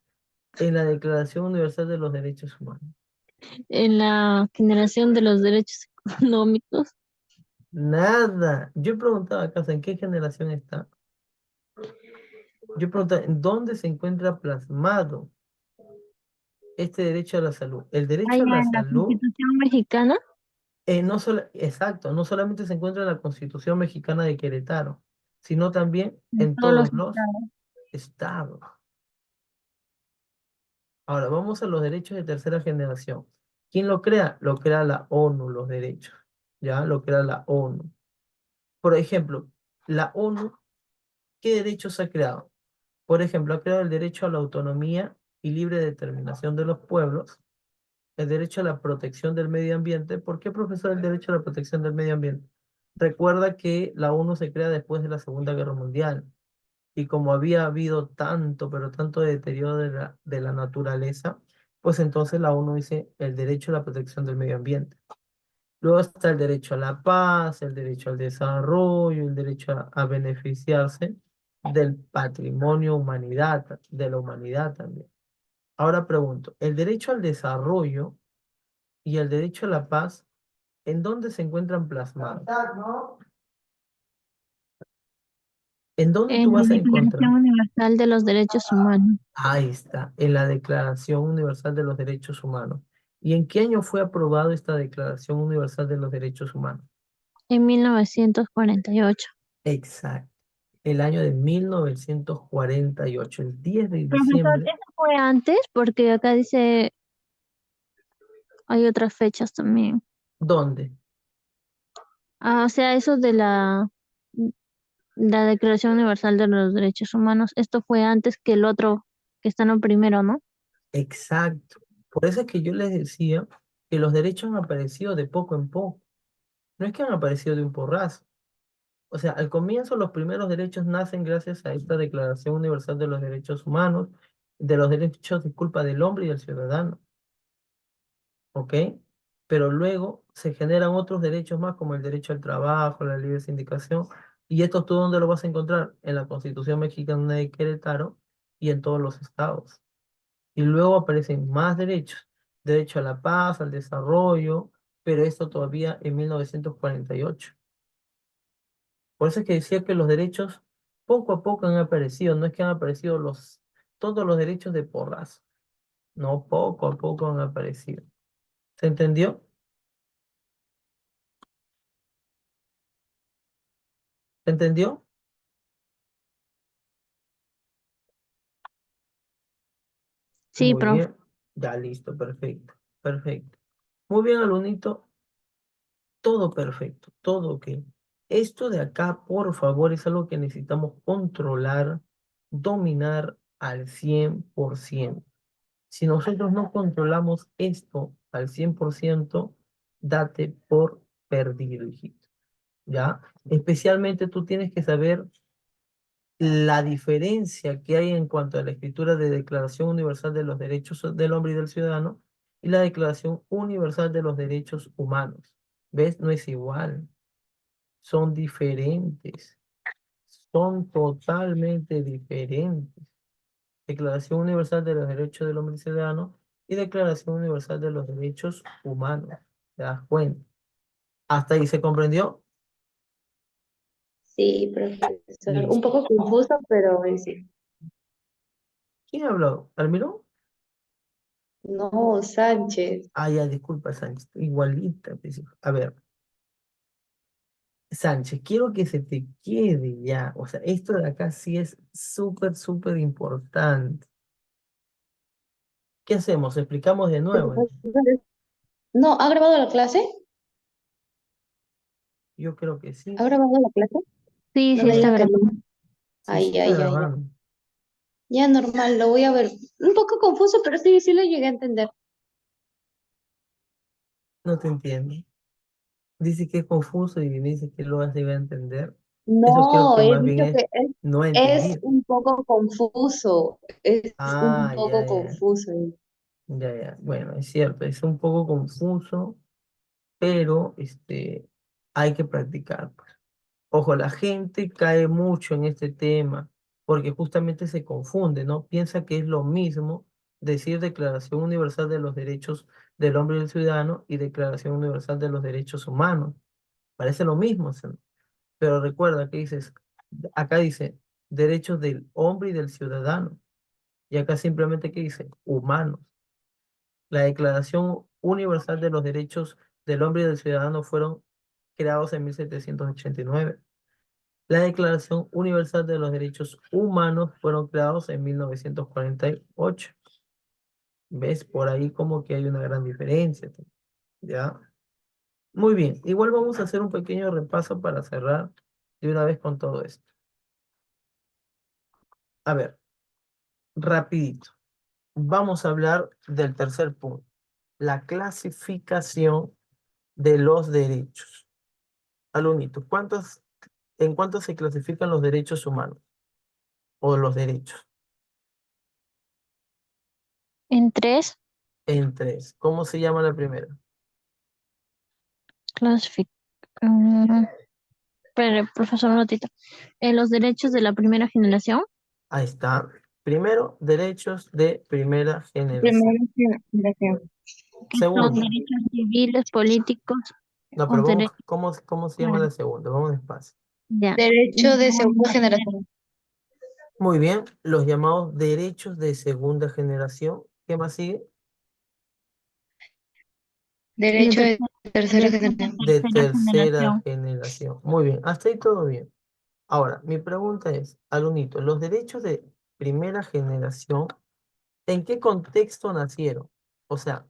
en la Declaración Universal de los Derechos Humanos? En la generación de los derechos económicos. Nada. Yo preguntaba acaso en qué generación está. Yo preguntaba en dónde se encuentra plasmado este derecho a la salud. El derecho Allá a la en la salud, Constitución mexicana. no solo, exacto, no solamente se encuentra en la Constitución Mexicana de Querétaro, sino también En en todos los todos los estados. estados. Ahora, vamos a los derechos de tercera generación. ¿Quién lo crea? Lo crea la ONU, los derechos. ¿Ya? Lo crea la ONU. Por ejemplo, la ONU, ¿qué derechos ha creado? Por ejemplo, ha creado el derecho a la autonomía y libre determinación de los pueblos, el derecho a la protección del medio ambiente. ¿Por qué, profesor, el derecho a la protección del medio ambiente? Recuerda que la ONU se crea después de la Segunda Guerra Mundial y como había habido tanto, pero tanto deterioro de la naturaleza, pues entonces la ONU dice el derecho a la protección del medio ambiente. Luego está el derecho a la paz, el derecho al desarrollo, el derecho a beneficiarse del patrimonio humanidad, de la humanidad también. Ahora pregunto, ¿el derecho al desarrollo y el derecho a la paz, en dónde se encuentran plasmados? ¿En dónde En tú la vas a encontrar? Declaración Universal de los Derechos Humanos. Ahí está, en la Declaración Universal de los Derechos Humanos. ¿Y en qué año fue aprobada esta Declaración Universal de los Derechos Humanos? En 1948. Exacto, el año de 1948, el 10 de Profesor, diciembre. eso fue antes porque acá dice, hay otras fechas también. ¿Dónde? Ah, o sea, eso de la Declaración Universal de los Derechos Humanos, esto fue antes que el otro que está en el primero, ¿no? Exacto. Por eso es que yo les decía que los derechos han aparecido de poco en poco. No es que han aparecido de un porrazo. O sea, al comienzo los primeros derechos nacen gracias a esta Declaración Universal de los Derechos Humanos, de los derechos, disculpa, del hombre y del ciudadano, ¿ok? Pero luego se generan otros derechos más como el derecho al trabajo, la libre sindicación, y esto tú dónde lo vas a encontrar en la Constitución Mexicana de Querétaro y en todos los estados. Y luego aparecen más derechos, derecho a la paz, al desarrollo, pero esto todavía en 1948. Por eso es que decía que los derechos poco a poco han aparecido, no es que han aparecido todos los derechos de porras, no, poco a poco han aparecido. ¿Se entendió? ¿Se entendió? Sí, Muy profe. bien, ya listo, perfecto, perfecto. Muy bien, alumnito, todo perfecto, todo ok. Esto de acá, por favor, es algo que necesitamos controlar, dominar al 100%. Si nosotros no controlamos esto al 100%, date por perdido, hijito. ¿Ya? Especialmente tú tienes que saber la diferencia que hay en cuanto a la escritura de Declaración Universal de los Derechos del Hombre y del Ciudadano y la Declaración Universal de los Derechos Humanos. ¿Ves? No es igual. Son diferentes. Son totalmente diferentes. Declaración Universal de los Derechos del Hombre y Ciudadano y Declaración Universal de los Derechos Humanos. ¿Te das cuenta? ¿Hasta ahí se comprendió? Sí, profesor. Un Listo. poco confuso, pero sí. ¿Quién habló? ¿Almirón? No, Sánchez. Ah, ya, disculpa, Sánchez. Igualita. Pues, a ver, Sánchez, quiero que se te quede ya. O sea, esto de acá sí es súper, súper importante. ¿Qué hacemos? ¿Explicamos de nuevo? No, ¿ha grabado la clase? Yo creo que sí. ¿Ha grabado la clase? Sí, No sí me está diga que no. grabado. Sí, sí Ay, está ay, ay, ay. grabando. Ya normal, lo voy a ver. Un poco confuso, pero sí, sí lo llegué a entender. No te entiendo. Dice que es confuso y dice que lo vas a entender. Eso creo No, que he más bien dicho es que no es entendido. un poco confuso. Es un Ah, ya, poco ya, confuso. ya, ya. Bueno, es cierto, es un poco confuso, pero hay que practicar, pues. Ojo, la gente cae mucho en este tema porque justamente se confunde, ¿no? Piensa que es lo mismo decir Declaración Universal de los Derechos del Hombre y del Ciudadano y Declaración Universal de los Derechos Humanos. Parece lo mismo, pero recuerda que dices, acá dice derechos del hombre y del ciudadano. Y acá simplemente que dice humanos. La Declaración Universal de los Derechos del Hombre y del Ciudadano fueron creados en 1789. La Declaración Universal de los Derechos Humanos fueron creados en 1948. ¿Ves? Por ahí como que hay una gran diferencia. ¿Ya? Muy bien. Igual vamos a hacer un pequeño repaso para cerrar de una vez con todo esto. A ver, rapidito. Vamos a hablar del tercer punto. La clasificación de los derechos. Alunito, ¿en cuánto se clasifican los derechos humanos? O los derechos. En tres, En tres. ¿Cómo se llama la primera? clasific... espere, profesor, un ratito. Los derechos de la primera generación. Ahí está. Primero, derechos de primera generación. Primera generación. Que son Segundo. derechos civiles, políticos, No, o pero derechos. ¿cómo se llama la segunda? Vamos despacio. Ya. Derecho de segunda generación. Muy bien. Los llamados derechos de segunda generación. ¿Qué más sigue? Derecho de tercera Derechos de generación. De tercera tercera generación. generación. Muy bien. Hasta ahí todo bien. Ahora, mi pregunta es, Alunito, los derechos de primera generación, ¿en qué contexto nacieron? O sea,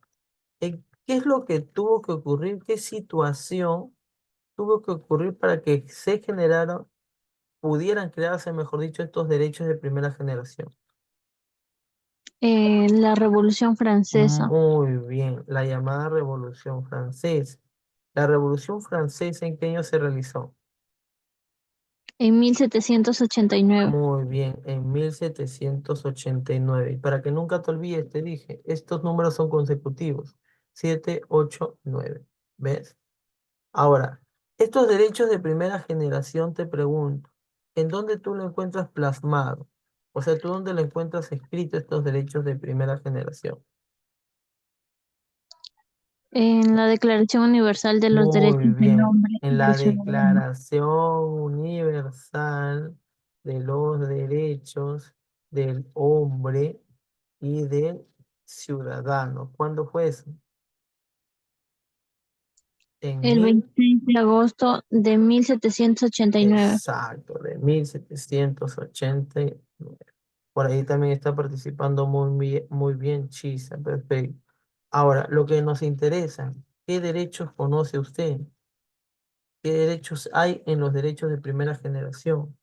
¿qué es lo que tuvo que ocurrir? ¿Qué situación tuvo que ocurrir para que se generaran, pudieran crearse, mejor dicho, estos derechos de primera generación? La Revolución Francesa. Muy bien, la llamada Revolución Francesa. ¿La Revolución Francesa en qué año se realizó? En 1789. Muy bien, en 1789. Y para que nunca te olvides, te dije, estos números son consecutivos. 7, 8, 9. ¿Ves? Ahora, estos derechos de primera generación, te pregunto, ¿en dónde tú lo encuentras plasmado? O sea, ¿tú dónde lo encuentras escrito estos derechos de primera generación? En la Declaración Universal de los Muy Derechos del bien, Hombre en y del la Ciudadano. Declaración Universal de los Derechos del Hombre y del Ciudadano. ¿Cuándo fue eso? En El 26 de agosto de 1789. exacto, de 1789. Por ahí también está participando muy bien Chisa, perfecto. Ahora, lo que nos interesa, ¿qué derechos conoce usted? ¿Qué derechos hay en los derechos de primera generación?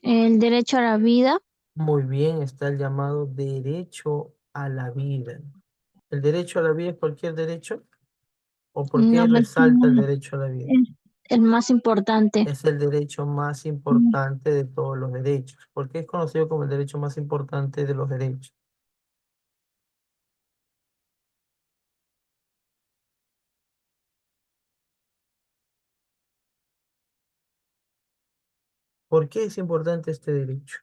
El derecho a la vida. Muy bien, está el llamado derecho a la vida. ¿El derecho a la vida es cualquier derecho? ¿O por No, qué resalta el no, derecho a la vida? es el más importante. Es el derecho más importante de todos los derechos. ¿Por qué es conocido como el derecho más importante de los derechos? ¿Por qué es importante este derecho?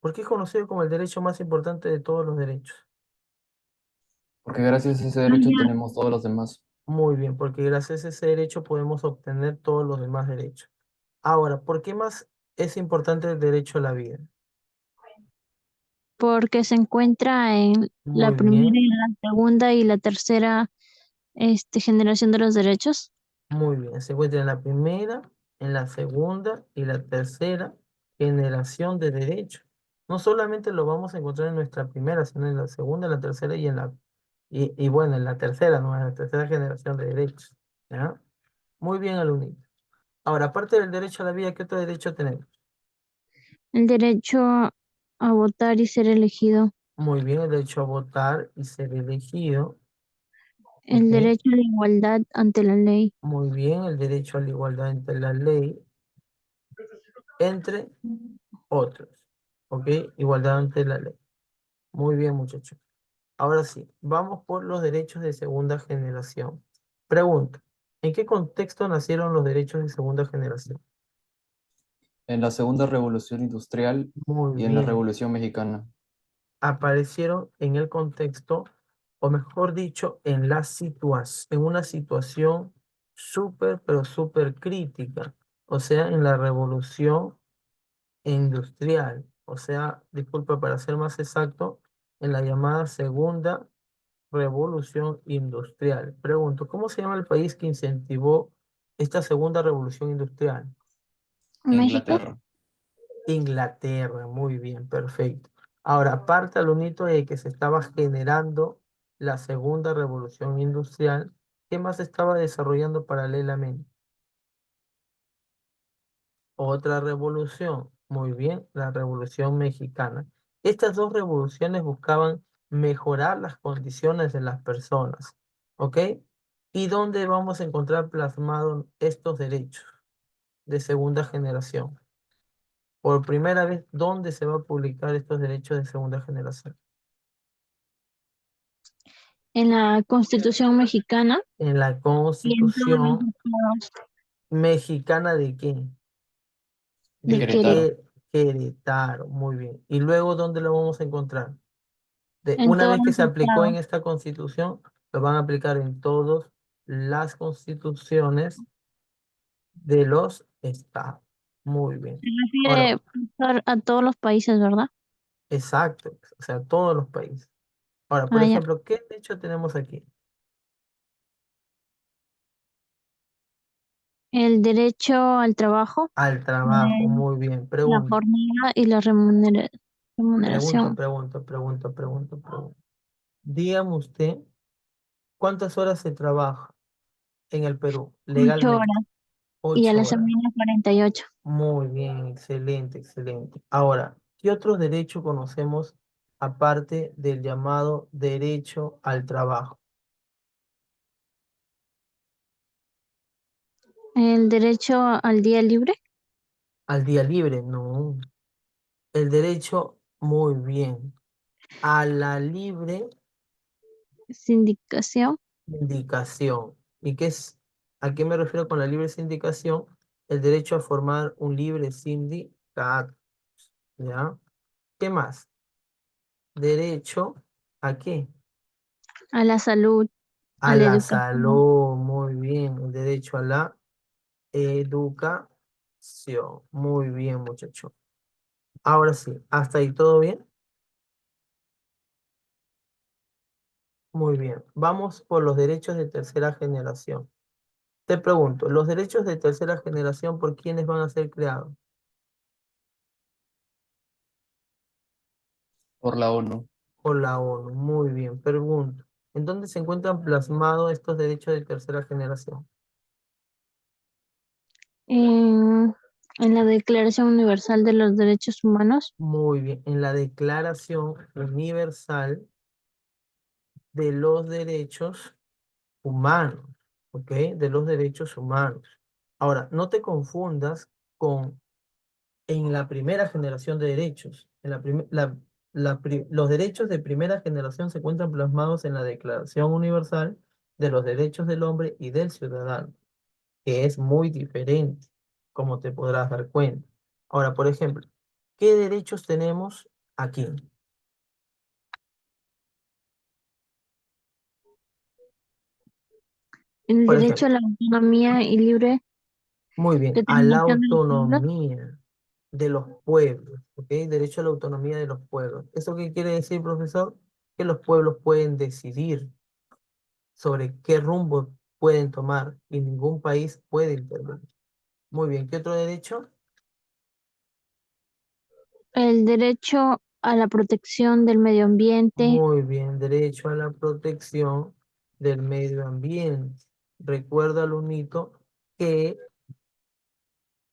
¿Por qué es conocido como el derecho más importante de todos los derechos? Porque gracias a ese Ah, derecho ya. tenemos todos los demás. Muy bien, porque gracias a ese derecho podemos obtener todos los demás derechos. Ahora, ¿por qué más es importante el derecho a la vida? Porque se encuentra en la Muy primera bien, y la segunda y la tercera generación de los derechos. muy bien. Se encuentra en la primera, en la segunda y la tercera generación de derechos. No solamente lo vamos a encontrar en nuestra primera, sino en la segunda, en la tercera y bueno, en la tercera, no, en la tercera generación de derechos. ¿Ya? Muy bien, alumnito. Ahora, aparte del derecho a la vida, ¿qué otro derecho tenemos? El derecho a votar y ser elegido. Muy bien, el derecho a votar y ser elegido. El Ok. derecho a la igualdad ante la ley. Muy bien, el derecho a la igualdad entre la ley, entre otros. Ok, igualdad ante la ley. Muy bien, muchachos. Ahora sí, vamos por los derechos de segunda generación. Pregunta, ¿en qué contexto nacieron los derechos de segunda generación? En la Segunda Revolución Industrial Muy y en la bien. Revolución Mexicana. Aparecieron en el contexto, o mejor dicho, en en una situación súper, pero súper crítica. O sea, en la revolución industrial. O sea, disculpa, para ser más exacto, en la llamada segunda revolución industrial. Pregunto, ¿cómo se llama el país que incentivó esta segunda revolución industrial? México. Inglaterra. Inglaterra, muy bien, perfecto. Ahora, aparte al unito de que se estaba generando la segunda revolución industrial, ¿qué más estaba desarrollando paralelamente? Otra revolución, muy bien, la revolución mexicana. Estas dos revoluciones buscaban mejorar las condiciones de las personas, ¿ok? ¿Y dónde vamos a encontrar plasmados estos derechos de segunda generación? Por primera vez, ¿dónde se va a publicar estos derechos de segunda generación? En la Constitución mexicana En la y en todos los Constitución estados mexicana de quién? de De Querétaro. Querétaro. Querétaro, muy bien. ¿Y luego dónde lo vamos a encontrar? En Una todos vez que los se aplicó en estados. esta Constitución, lo van a aplicar en todas las constituciones de los estados. Muy bien. Se Ahora, refiere, profesor, a todos los países, ¿verdad? exacto, o sea, todos los países. Ahora, por Ah, ya. ejemplo, ¿qué derecho tenemos aquí? El derecho al trabajo, Al trabajo, eh, muy bien. la Pregunta, jornada y la pregunta, remuneración. pregunta, pregunta, pregunta, pregunta. Dígame usted, ¿cuántas horas se trabaja en el Perú 8 horas legalmente? y a Ocho la horas. semana 48. Muy bien, excelente, excelente. Ahora, ¿qué otros derechos conocemos aparte del llamado derecho al trabajo? El derecho al día libre, Al día libre, no. El derecho, muy bien. A la libre sindicación, indicación. ¿Y qué es? ¿A qué me refiero con la libre sindicación? El derecho a formar un libre sindicato, ¿ya? ¿Qué más? Derecho ¿a qué? a la salud, A a la la educación. salud, muy bien. El derecho a la educación. Muy bien, muchacho. Ahora sí, ¿hasta ahí todo bien? Muy bien. Vamos por los derechos de tercera generación. Te pregunto, ¿los derechos de tercera generación por quiénes van a ser creados? Por la ONU. Por la ONU. Muy bien. Pregunto, ¿en dónde se encuentran plasmados estos derechos de tercera generación? En, en la Declaración Universal de los Derechos Humanos, Muy bien. En la Declaración Universal de los Derechos Humanos. ¿Ok? De los derechos humanos. Ahora, no te confundas con en la primera generación de derechos. Los derechos de primera generación se encuentran plasmados en la Declaración Universal de los Derechos del Hombre y del Ciudadano, que es muy diferente, como te podrás dar cuenta. Ahora, por ejemplo, ¿qué derechos tenemos aquí? el Por derecho a ejemplo, la autonomía y libre muy bien, a la determinación de los pueblos, autonomía de los pueblos, ¿ok? Derecho a la autonomía de los pueblos. ¿Eso qué quiere decir, profesor? Que los pueblos pueden decidir sobre qué rumbo pueden tomar y ningún país puede intervenir. Muy bien, ¿qué otro derecho? el derecho a la protección del medio ambiente, Muy bien, derecho a la protección del medio ambiente. Recuerda, Lunito, que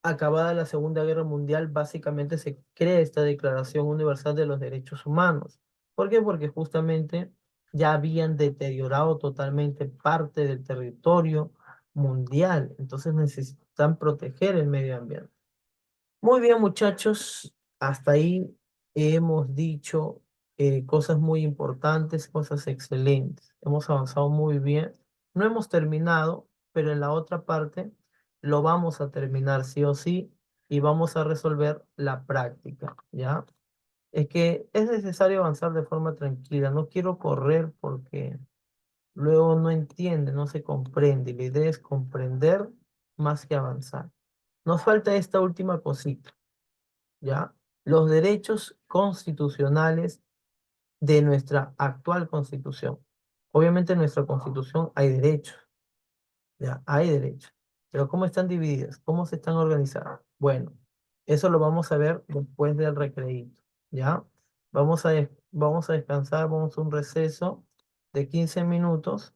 acabada la Segunda Guerra Mundial, básicamente se crea esta Declaración Universal de los Derechos Humanos. ¿Por qué? Porque justamente ya habían deteriorado totalmente parte del territorio mundial, entonces necesitan proteger el medio ambiente. Muy bien, muchachos, hasta ahí hemos dicho cosas muy importantes, cosas excelentes. Hemos avanzado muy bien. No hemos terminado, pero en la otra parte lo vamos a terminar sí o sí y vamos a resolver la práctica, ¿ya? Es que es necesario avanzar de forma tranquila. No quiero correr porque luego no entiende, no se comprende. Y la idea es comprender más que avanzar. Nos falta esta última cosita, ¿ya? Los derechos constitucionales de nuestra actual constitución. Obviamente en nuestra constitución hay derechos, ¿ya? Hay derechos. Pero ¿cómo están divididos? ¿Cómo se están organizados? Bueno, eso lo vamos a ver después del recreíto, ¿ya? Vamos a descansar, vamos a un receso de 15 minutos